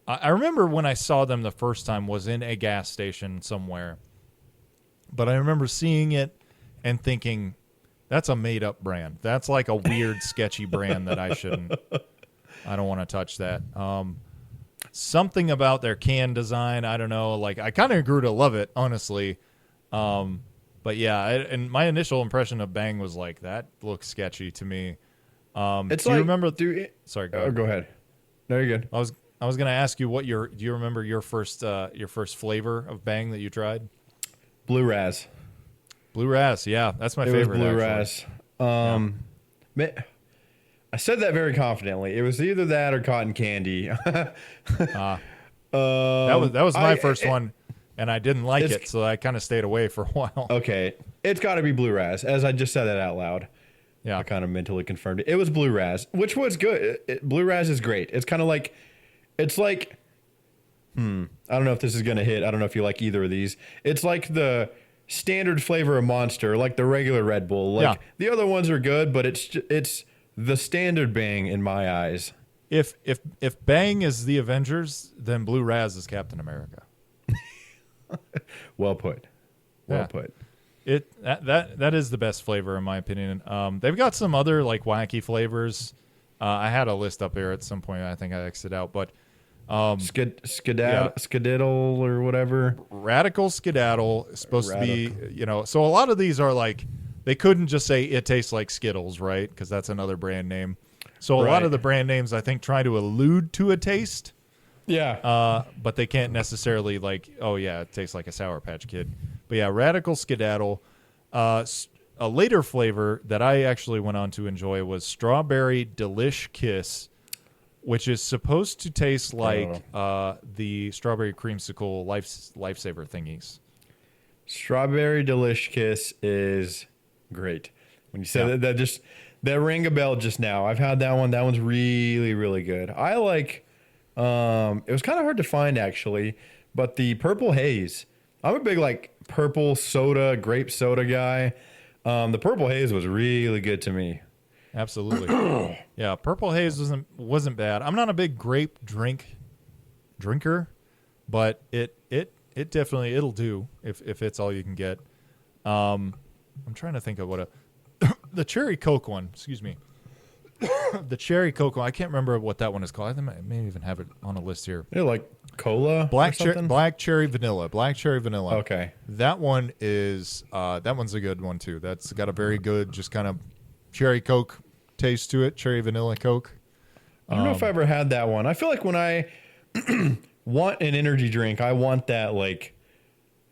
I remember when I saw them the first time was in a gas station somewhere. But I remember seeing it and thinking, that's a made-up brand. That's like a weird, sketchy brand that I don't want to touch that. Something about their can design, I don't know. Like, I kind of grew to love it, honestly. But yeah, and my initial impression of Bang was like, that looks sketchy to me. It's do like, you remember? Sorry, go ahead. go ahead. No, you're good. I was going to ask you do you remember your first flavor of Bang that you tried? Blue Raz. Blue Raz, yeah, that's my favorite. Blue actually. Raz. I said that very confidently. It was either that or cotton candy. That was my first one, and I didn't like it, so I kind of stayed away for a while. Okay, it's got to be Blue Raz. As I just said that out loud. Yeah, I kind of mentally confirmed it. It was Blue Raz, which was good. Blue Raz is great. It's kind of like, it's like, I don't know if this is going to hit. I don't know if you like either of these. It's like the standard flavor of Monster, like the regular Red Bull. Like the other ones are good, but it's the standard Bang in my eyes. If Bang is the Avengers, then Blue Raz is Captain America. Well put. Well put. That is the best flavor in my opinion. They've got some other like wacky flavors. I had a list up here at some point. I think I exited out, but Skedaddle or whatever. Radical Skedaddle is supposed to be, so a lot of these are like, they couldn't just say it tastes like Skittles, right? Because that's another brand name. So a lot of the brand names, I think, try to allude to a taste. Yeah. But they can't necessarily like, oh yeah, it tastes like a Sour Patch Kid. But yeah, Radical Skedaddle. A later flavor that I actually went on to enjoy was Strawberry Delish Kiss, which is supposed to taste like the Strawberry Creamsicle Lifesaver thingies. Strawberry Delish Kiss is great. When you said that rang a bell just now. I've had that one. That one's really, really good. I like, it was kind of hard to find actually, but the Purple Haze. I'm a big like purple soda, grape soda guy. The Purple Haze was really good to me. Absolutely. Yeah, Purple Haze wasn't bad. I'm not a big grape drinker, but it definitely it'll do if it's all you can get. I'm trying to think of what the cherry Coke one. Excuse me. The cherry Coke one. I can't remember what that one is called. I may even have it on a list here. Yeah, like cola, black cherry vanilla. Okay, that one is that one's a good one too. That's got a very good just kind of cherry Coke taste to it. Cherry vanilla Coke. I don't know if I ever had that one. I feel like when I want an energy drink, I want that like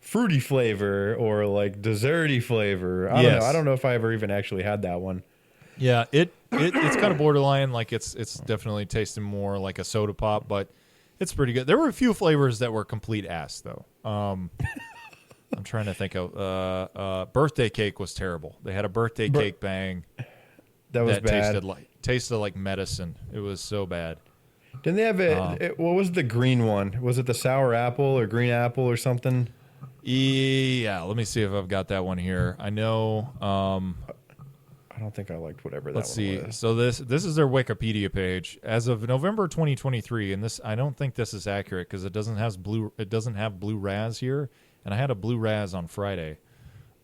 fruity flavor or like desserty flavor. I don't know. I don't know if I ever even actually had that one. Yeah, it's kind of borderline. Like it's definitely tasting more like a soda pop, but it's pretty good. There were a few flavors that were complete ass though. I'm trying to think of birthday cake was terrible. They had a birthday cake Bang that was bad. Tasted like medicine. It was so bad. Didn't they have what was the green one? Was it the sour apple or green apple or something? Yeah, let me see if I've got that one here. I know. I don't think I liked whatever that Let's one see. was. So this is their Wikipedia page as of November 2023, and this I don't think this is accurate because it doesn't have Blue Raz here, and I had a Blue Raz on Friday.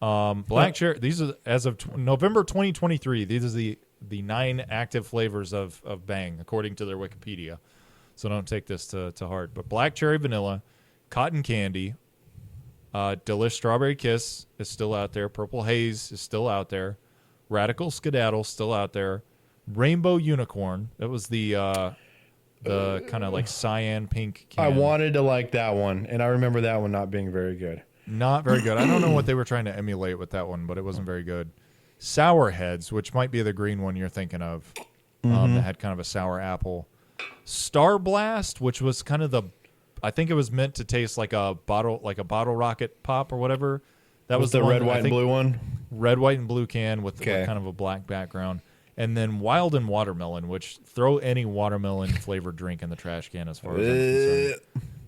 Black cherry. These are as of November 2023. These are the 9 active flavors of Bang according to their Wikipedia. So don't take this to heart. But black cherry vanilla, cotton candy, Delish Strawberry Kiss is still out there. Purple Haze is still out there. Radical Skedaddle still out there. Rainbow Unicorn. That was the kind of like cyan pink can. I wanted to like that one, and I remember that one not being very good. Not very good. I don't know what they were trying to emulate with that one, but it wasn't very good. Sour Heads, which might be the green one you're thinking of, that had kind of a sour apple. Star Blast, which was kind of I think it was meant to taste like a bottle rocket pop or whatever. That was the red, white, and blue one. Red, white, and blue can with kind of a black background. And then Wild and Watermelon, which throw any watermelon flavored drink in the trash can as far as I'm concerned.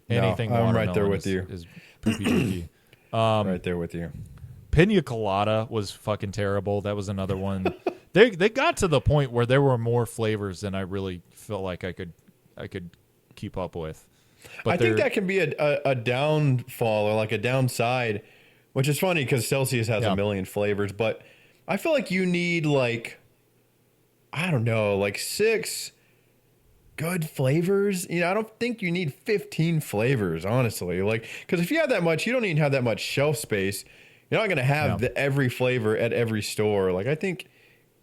Anything I'm watermelon right there with you. is poopy dookie. Right there with you. Pina Colada was fucking terrible. That was another one. They got to the point where there were more flavors than I really felt like I could keep up with. But I think that can be a downfall or like a downside, which is funny because Celsius has a million flavors, but I feel like you need like, I don't know, like 6 good flavors. You know, I don't think you need 15 flavors, honestly. Like, because if you have that much, you don't even have that much shelf space. You're not going to have every flavor at every store. Like, I think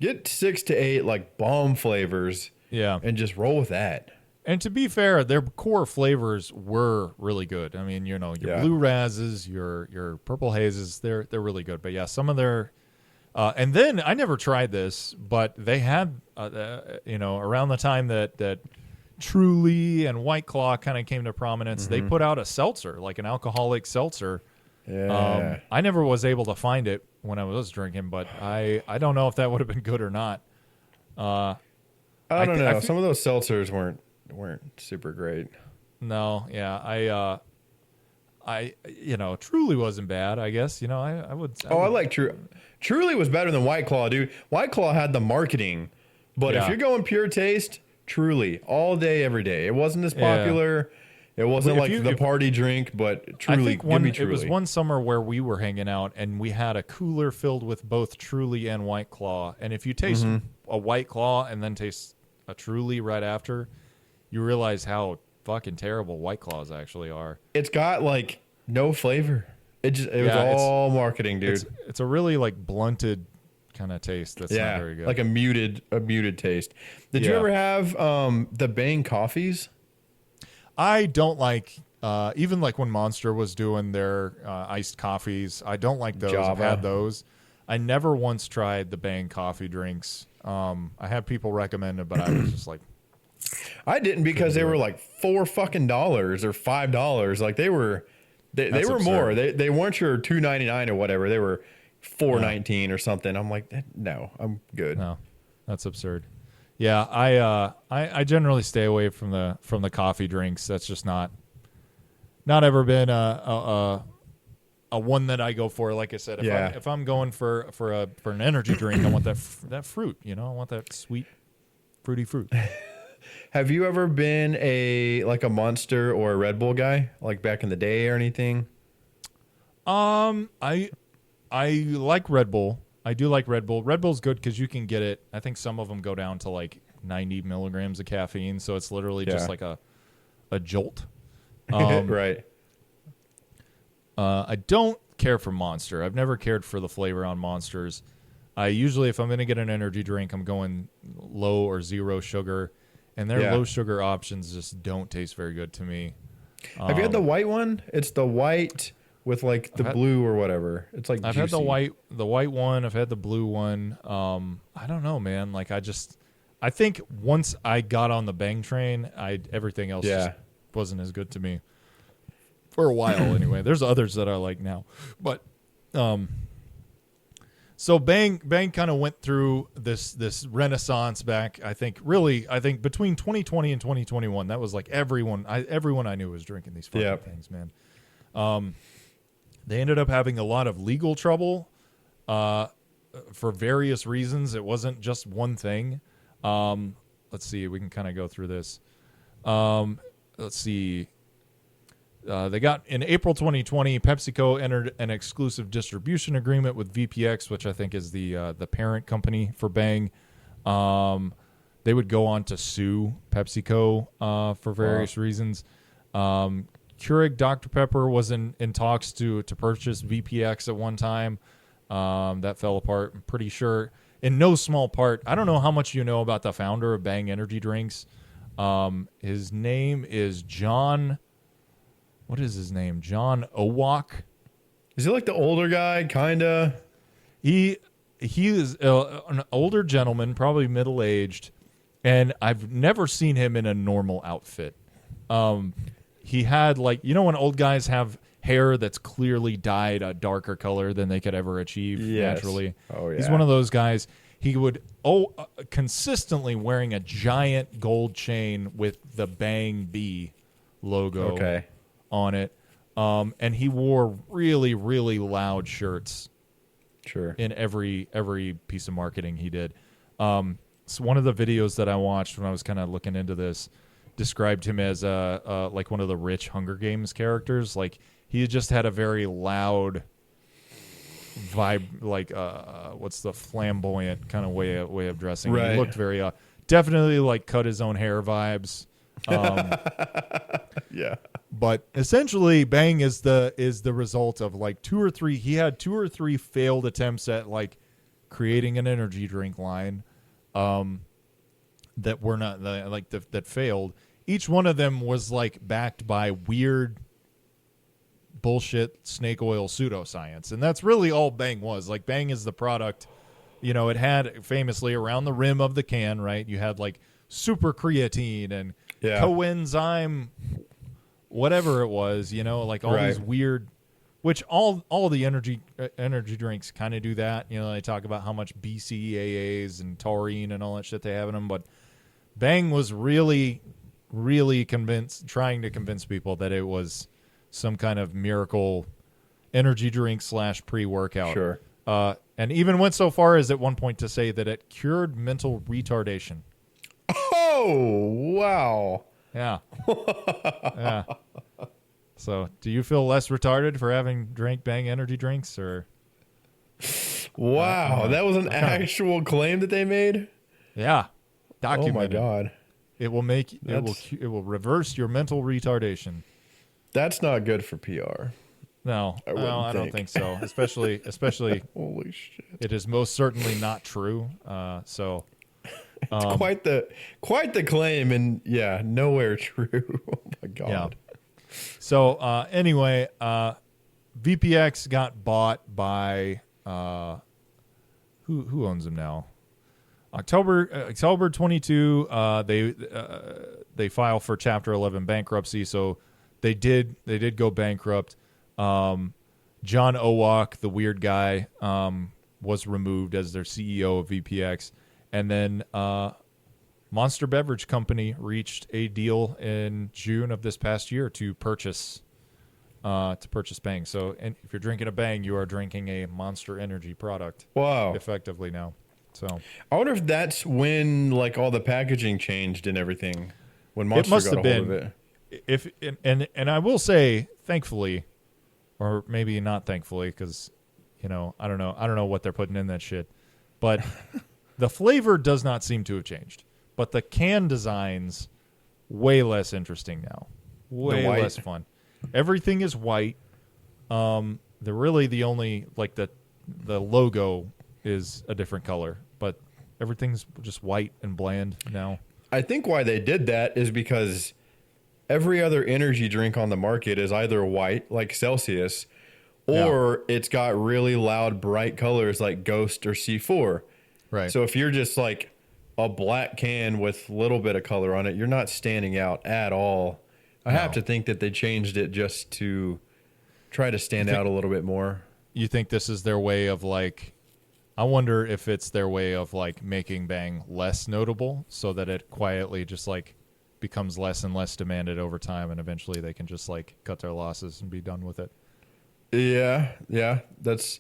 get 6 to 8 like bomb flavors. Yeah. And just roll with that. And to be fair, their core flavors were really good. I mean, you know, your blue razzes, your purple hazes, they're really good. But yeah, some of their and then I never tried this, but they had you know, around the time that Truly and White Claw kind of came to prominence, they put out a seltzer, like an alcoholic seltzer. Yeah. I never was able to find it when I was drinking, but I don't know if that would have been good or not. I don't know. Some of those seltzers weren't super great. No, yeah, I you know, Truly wasn't bad. I guess, you know, I would. I like Truly was better than White Claw, dude. White Claw had the marketing, but if you're going pure taste, Truly all day, every day. It wasn't as popular. It wasn't like the party drink, but Truly. I think give me Truly. It was one summer where we were hanging out and we had a cooler filled with both Truly and White Claw. And if you taste a White Claw and then taste a Truly right after, you realize how fucking terrible White Claws actually are. It's got like no flavor. It was all marketing, dude. It's a really like blunted kind of taste that's not very good. Like a muted taste. Did you ever have the Bang coffees? I don't like even like when Monster was doing their iced coffees. I don't like those. Java. I've had those. I never once tried the Bang coffee drinks. I had people recommend it, but I was just like, I didn't because they were like $4 fucking or $5. Like they were absurd. more. They weren't your $2.99 or whatever. They were $4.19 or something. I'm like, no, I'm good. No, that's absurd. Yeah, I generally stay away from the coffee drinks. That's just not ever been a one that I go for. Like I said, if I'm going for an energy drink, I want that fruit. You know, I want that sweet, fruity fruit. Have you ever been a Monster or a Red Bull guy, like back in the day or anything? I like Red Bull. I do like Red Bull. Red Bull's good because you can get it. I think some of them go down to like 90 milligrams of caffeine, so it's literally just like a jolt. Right. I don't care for Monster. I've never cared for the flavor on Monsters. I usually, if I'm going to get an energy drink, I'm going low or zero sugar, and their low sugar options just don't taste very good to me. Have you had the white one? It's the white with like the blue or whatever. It's like I've juicy. had the white one. I've had the blue one. I don't know, man. Like I think once I got on the Bang train, everything else just wasn't as good to me for a while. Anyway, there's others that I like now, but so Bang kind of went through this renaissance back. I think between 2020 and 2021, that was like everyone I knew was drinking these fucking things, man. They ended up having a lot of legal trouble for various reasons. It wasn't just one thing. Let's see. We can kind of go through this. Let's see. They got in April 2020, PepsiCo entered an exclusive distribution agreement with VPX, which I think is the parent company for Bang. They would go on to sue PepsiCo for various reasons. Keurig Dr. Pepper was in talks to purchase VPX at one time. That fell apart, I'm pretty sure. in no small part. I don't know how much you know about the founder of Bang Energy Drinks. His name is John. What is his name? John Owak. Is he like the older guy, kinda? He is an older gentleman, probably middle aged, and I've never seen him in a normal outfit. He had like, you know, when old guys have hair that's clearly dyed a darker color than they could ever achieve naturally. Oh yeah. He's one of those guys. He would consistently wearing a giant gold chain with the Bang B logo on it. And he wore really, really loud shirts. Sure. In every piece of marketing he did. So one of the videos that I watched when I was kind of looking into this described him as like one of the rich Hunger Games characters. Like he just had a very loud vibe, like what's the flamboyant kind of way of dressing. Right. He looked very definitely like cut his own hair vibes. Yeah. But essentially, Bang is the result of like he had two or three failed attempts at like creating an energy drink line that were not that failed. Each one of them was like backed by weird bullshit snake oil pseudoscience, and that's really all Bang was. Like Bang is the product. You know, it had famously around the rim of the can, right? You had like super creatine and coenzyme, whatever it was, you know, like all these weird, which all the energy drinks kind of do that. You know, they talk about how much BCAAs and taurine and all that shit they have in them, but Bang was really, really trying to convince people that it was some kind of miracle energy drink / pre-workout. Sure. And even went so far as at one point to say that it cured mental retardation. Oh, wow. Yeah. Yeah. So, do you feel less retarded for having drank Bang energy drinks, or? Wow, that was an actual claim that they made? Yeah. Documented. Oh my god. It will reverse your mental retardation. That's not good for PR. No, I don't think so. Especially Holy shit. it is most certainly not true. So it's quite the claim, and yeah, nowhere true. Oh my god. Yeah. So anyway, VPX got bought by who owns them now? October 22. They file for Chapter 11 bankruptcy. So they did go bankrupt. John Owak, the weird guy, was removed as their CEO of VPX, and then Monster Beverage Company reached a deal in June of this past year to purchase Bang. So, and if you're drinking a Bang, you are drinking a Monster Energy product. Wow. Effectively now. So I wonder if that's when like all the packaging changed and everything. When Monster must got have a hold been. of it. And I will say, thankfully, or maybe not thankfully, because you know I don't know what they're putting in that shit, but the flavor does not seem to have changed. But the can design's way less interesting now. Way less fun. Everything is white. They're really the only like the logo is a different color, but everything's just white and bland now. I think why they did that is because every other energy drink on the market is either white, like Celsius, or it's got really loud, bright colors like Ghost or C4. Right. So if you're just like a black can with a little bit of color on it, you're not standing out at all. I have to think that they changed it just to try to stand out a little bit more. You think this is their way of like, I wonder if it's their way of like making Bang less notable so that it quietly just like becomes less and less demanded over time, and eventually they can just like cut their losses and be done with it. Yeah. That's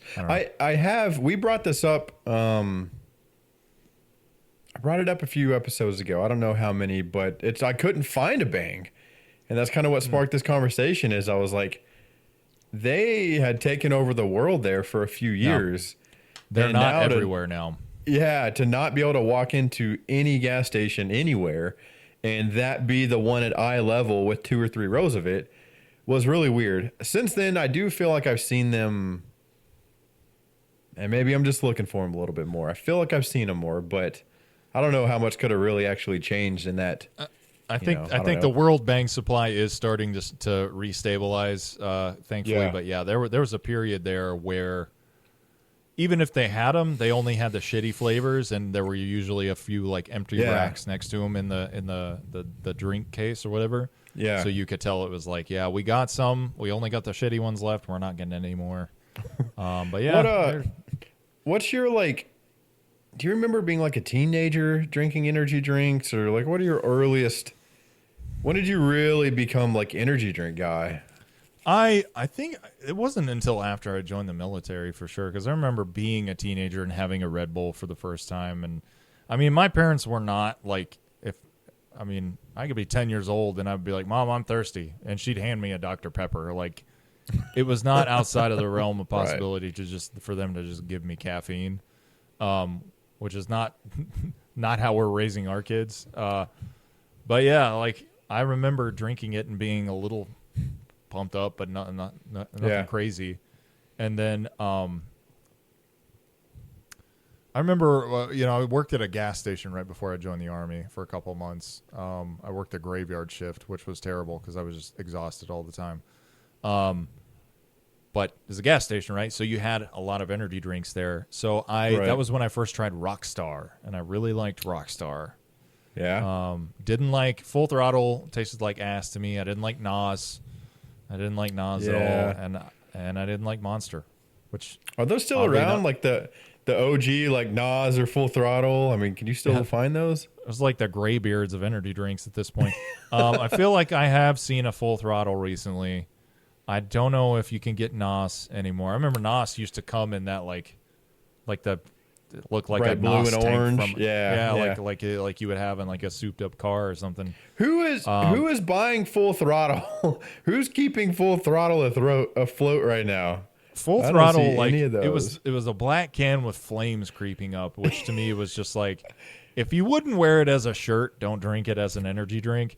we brought this up. I brought it up a few episodes ago. I don't know how many, but I couldn't find a Bang. And that's kind of what sparked this conversation is I was like, they had taken over the world there for a few years. They're not everywhere now. Yeah, to not be able to walk into any gas station anywhere and that be the one at eye level with 2 or 3 rows of it was really weird. Since then, I do feel like I've seen them And maybe I'm just looking for them a little bit more. I feel like I've seen them more, but I don't know how much could have really actually changed in that. I think the World Bank supply is starting to restabilize, thankfully. Yeah. But yeah, there was a period there where even if they had them, they only had the shitty flavors, and there were usually a few like empty racks next to them in the drink case or whatever. Yeah. So you could tell it was like, yeah, we got some. We only got the shitty ones left. We're not getting any more. But yeah. What's your like? Do you remember being like a teenager drinking energy drinks, or like what are your earliest? When did you really become like energy drink guy? I think it wasn't until after I joined the military for sure, because I remember being a teenager and having a Red Bull for the first time. And I mean, my parents were not like, I could be 10 years old and I'd be like, Mom, I'm thirsty. And she'd hand me a Dr. Pepper. Like, it was not outside of the realm of possibility for them to just give me caffeine, which is not how we're raising our kids. But yeah, like I remember drinking it and being a little pumped up, but nothing crazy. And then I remember, I worked at a gas station right before I joined the Army for a couple of months. I worked a graveyard shift, which was terrible because I was just exhausted all the time. But it's a gas station, right? So you had a lot of energy drinks there. So that was when I first tried Rockstar, and I really liked Rockstar. Yeah. Didn't like Full Throttle. Tasted like ass to me. I didn't like Nas. I didn't like Nas at all, and I didn't like Monster. Which are those still around? Like the OG, like Nas or Full Throttle? I mean, can you still find those? It was like the gray beards of energy drinks at this point. I feel like I have seen a Full Throttle recently. I don't know if you can get Nos anymore. I remember Nos used to come in that like the look like red, a blue, Nos and tank orange. from, like you would have in like a souped up car or something. Who is buying Full Throttle? Who's keeping Full Throttle afloat right now? Full Throttle, like it was a black can with flames creeping up, which to me was just like, if you wouldn't wear it as a shirt, don't drink it as an energy drink.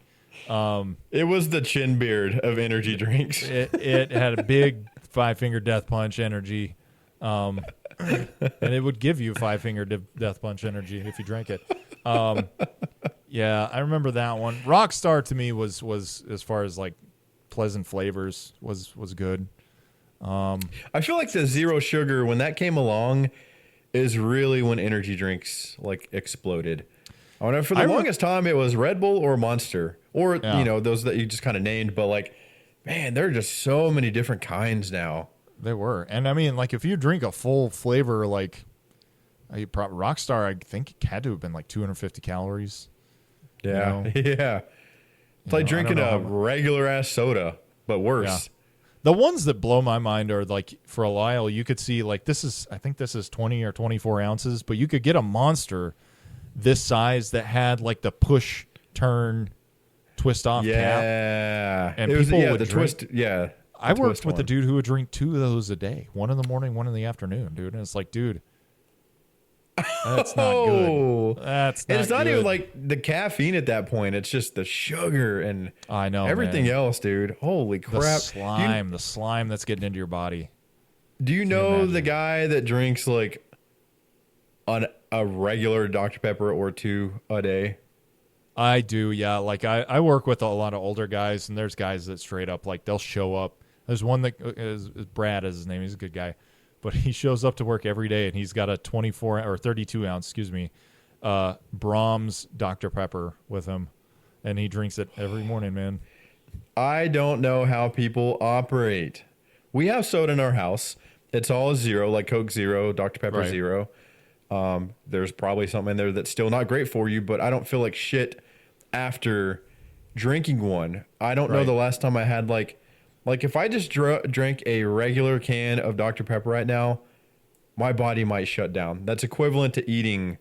It was the chin beard of energy drinks. It had a big 5-finger death punch energy, and it would give you 5-finger death punch energy if you drank it. Yeah, I remember that one. Rockstar to me was as far as like pleasant flavors was good. I feel like the zero sugar, when that came along, is really when energy drinks like exploded. I don't know, for the longest time it was Red Bull or Monster or those that you just kind of named, but like, man, there are just so many different kinds now. They were. And I mean, like if you drink a full flavor like Rockstar, I think it had to have been like 250 calories. Yeah. Yeah. It's like drinking a regular ass soda, but worse. Yeah. The ones that blow my mind are like, for a while you could see like I think this is 20 or 24 ounces, but you could get a Monster this size that had like the push turn twist off cap. Yeah. And people would drink. Twist. Yeah. I worked with a dude who would drink 2 of those a day, 1 in the morning, 1 in the afternoon, dude. And it's like, dude, that's not good. That's not it's not good. even like the caffeine at that point. It's just the sugar and I know everything else, dude. Holy crap. The slime that's getting into your body. Do you know the guy that drinks like on a regular Dr. Pepper or 2 a day? I do, yeah. Like I work with a lot of older guys, and there's guys that straight up like they'll show up. There's one that is Brad is his name. He's a good guy, but he shows up to work every day, and he's got a 24 or 32 ounce, Brahms Dr. Pepper with him, and he drinks it every morning, man. I don't know how people operate. We have soda in our house. It's all zero, like Coke Zero, Dr. Pepper Zero. There's probably something in there that's still not great for you, but I don't feel like shit after drinking one. I don't know the last time I had like if I just drank a regular can of Dr. Pepper right now, my body might shut down. That's equivalent to eating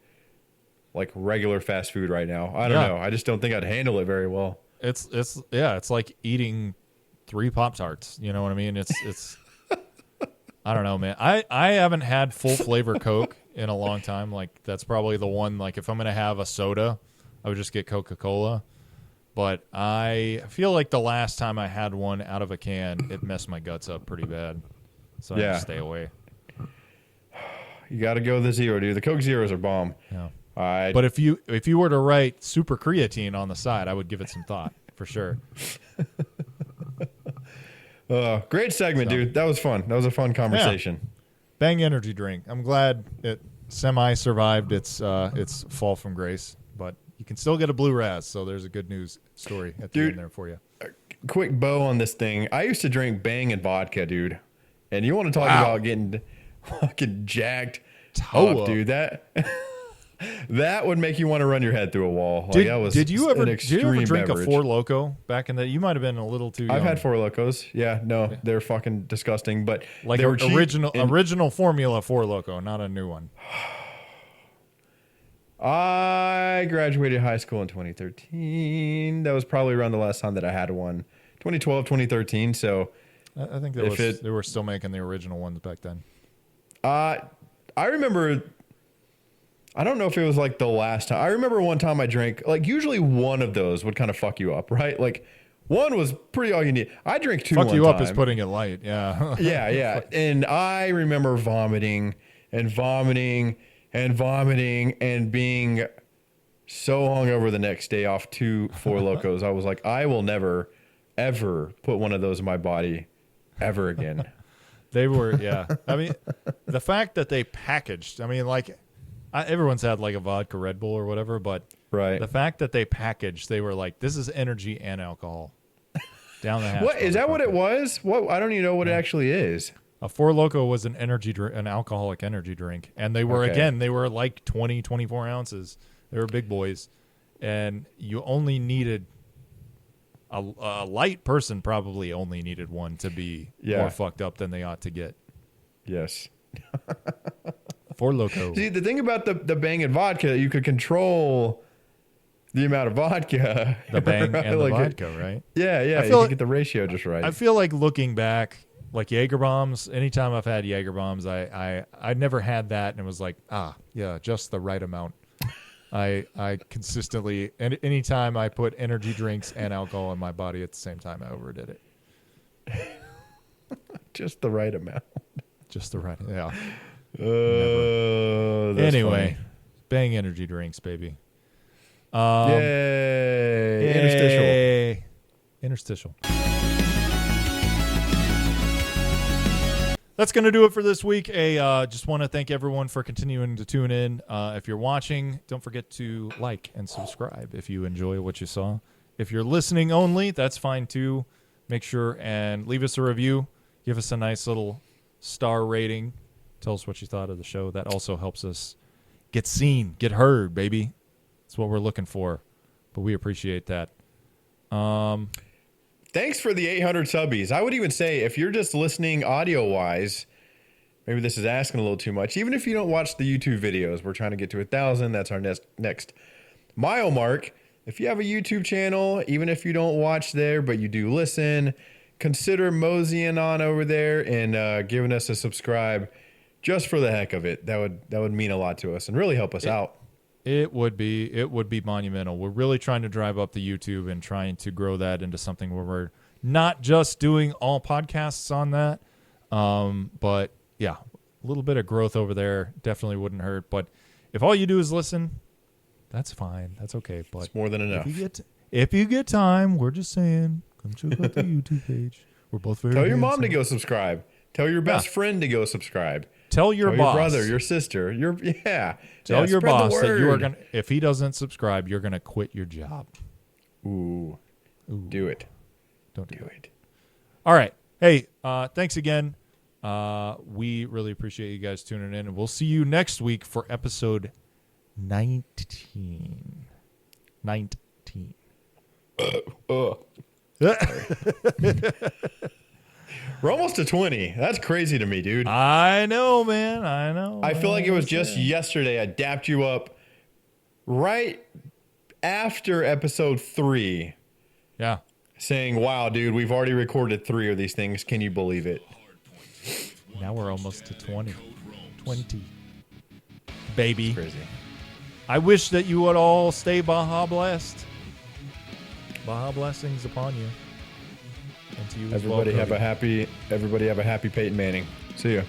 like regular fast food right now. I don't know. I just don't think I'd handle it very well. It's like eating 3 Pop-Tarts. You know what I mean? It's I don't know, man. I haven't had full flavor Coke in a long time. Like that's probably the one, like if I'm going to have a soda, I would just get Coca-Cola. But I feel like the last time I had one out of a can, it messed my guts up pretty bad. So I just stay away. You got to go the zero, dude. The Coke Zeros are bomb. Yeah. I But if you were to write super creatine on the side, I would give it some thought for sure. Great segment, dude. That was fun. That was a fun conversation. Yeah. Bang energy drink. I'm glad it semi survived its fall from grace, but you can still get a blue raz. So there's a good news story at the end there for you. Quick bow on this thing. I used to drink Bang and vodka, dude. And you want to talk about getting fucking jacked up, dude? That would make you want to run your head through a wall. Did you ever drink beverage. a Four Loko back in the? You might have been a little too young. I've had Four Locos. Yeah, no, they're fucking disgusting. But like they were original formula Four Loko, not a new one. I graduated high school in 2013. That was probably around the last time that I had one. 2012, 2013. So I think they were still making the original ones back then. I remember. I don't know if it was like the last time. I remember one time I drank, like usually one of those would kind of fuck you up, right? Like one was pretty all you need. I drank two. Fuck you up is putting it light. Yeah. yeah. And I remember vomiting and being so hungover the next day off 2 Four Locos. I was like, I will never, ever put one of those in my body ever again. They were, yeah. I mean, the fact that they packaged, I mean, like, everyone's had like a vodka Red Bull or whatever, but right. The fact that they packaged, they were like, this is energy and alcohol down the hatch. What is that? What it was? What I don't even know what it actually is. A Four Loko was an alcoholic energy drink, and they were they were like 20, 24 ounces. They were big boys, and you only needed a light person. Probably only needed one to be more fucked up than they ought to get. Yes. Four Loko. See, the thing about the Bang and vodka, you could control the amount of vodka. The Bang and the vodka, right? Yeah. You can get the ratio just right. I feel like looking back, like Jaeger bombs, anytime I've had Jaeger bombs, I never had that and it was like, just the right amount. I consistently, and anytime I put energy drinks and alcohol in my body at the same time, I overdid it. Just the right amount. Just the right, yeah. Anyway, funny. Bang energy drinks, baby. Yay. Interstitial. That's going to do it for this week. Just want to thank everyone for continuing to tune in. If you're watching, don't forget to like and subscribe if you enjoy what you saw. If you're listening only, that's fine too. Make sure and leave us a review. Give us a nice little star rating. Tell us what you thought of the show. That also helps us get seen, get heard, baby. That's what we're looking for. But we appreciate that. Thanks for the 800 subbies. I would even say if you're just listening audio-wise, maybe this is asking a little too much. Even if you don't watch the YouTube videos, we're trying to get to 1,000. That's our next mile mark. If you have a YouTube channel, even if you don't watch there, but you do listen, consider moseying on over there and giving us a subscribe. Just for the heck of it, that would mean a lot to us and really help us out. It would be monumental. We're really trying to drive up the YouTube and trying to grow that into something where we're not just doing all podcasts on that. But yeah, a little bit of growth over there definitely wouldn't hurt. But if all you do is listen, that's fine. That's okay. But it's more than enough. If you get time, we're just saying, come check out the YouTube page. We're both very Tell your mom to go subscribe. Tell your best friend to go subscribe. Tell your boss, your brother, your sister, Tell your boss that you are gonna. If he doesn't subscribe, you're gonna quit your job. Ooh. Do it. Don't do it. All right. Hey, thanks again. We really appreciate you guys tuning in, and we'll see you next week for episode 19. 19. We're almost to 20. That's crazy to me, dude. I know, man. I know. I feel like it was just yesterday I dapped you up right after episode 3. Yeah. Saying, wow, dude, we've already recorded 3 of these things. Can you believe it? Now we're almost to 20. 20. Baby. Crazy. I wish that you would all stay Baja blessed. Baja blessings upon you. And to you as well, Everybody have a happy Peyton Manning. See ya.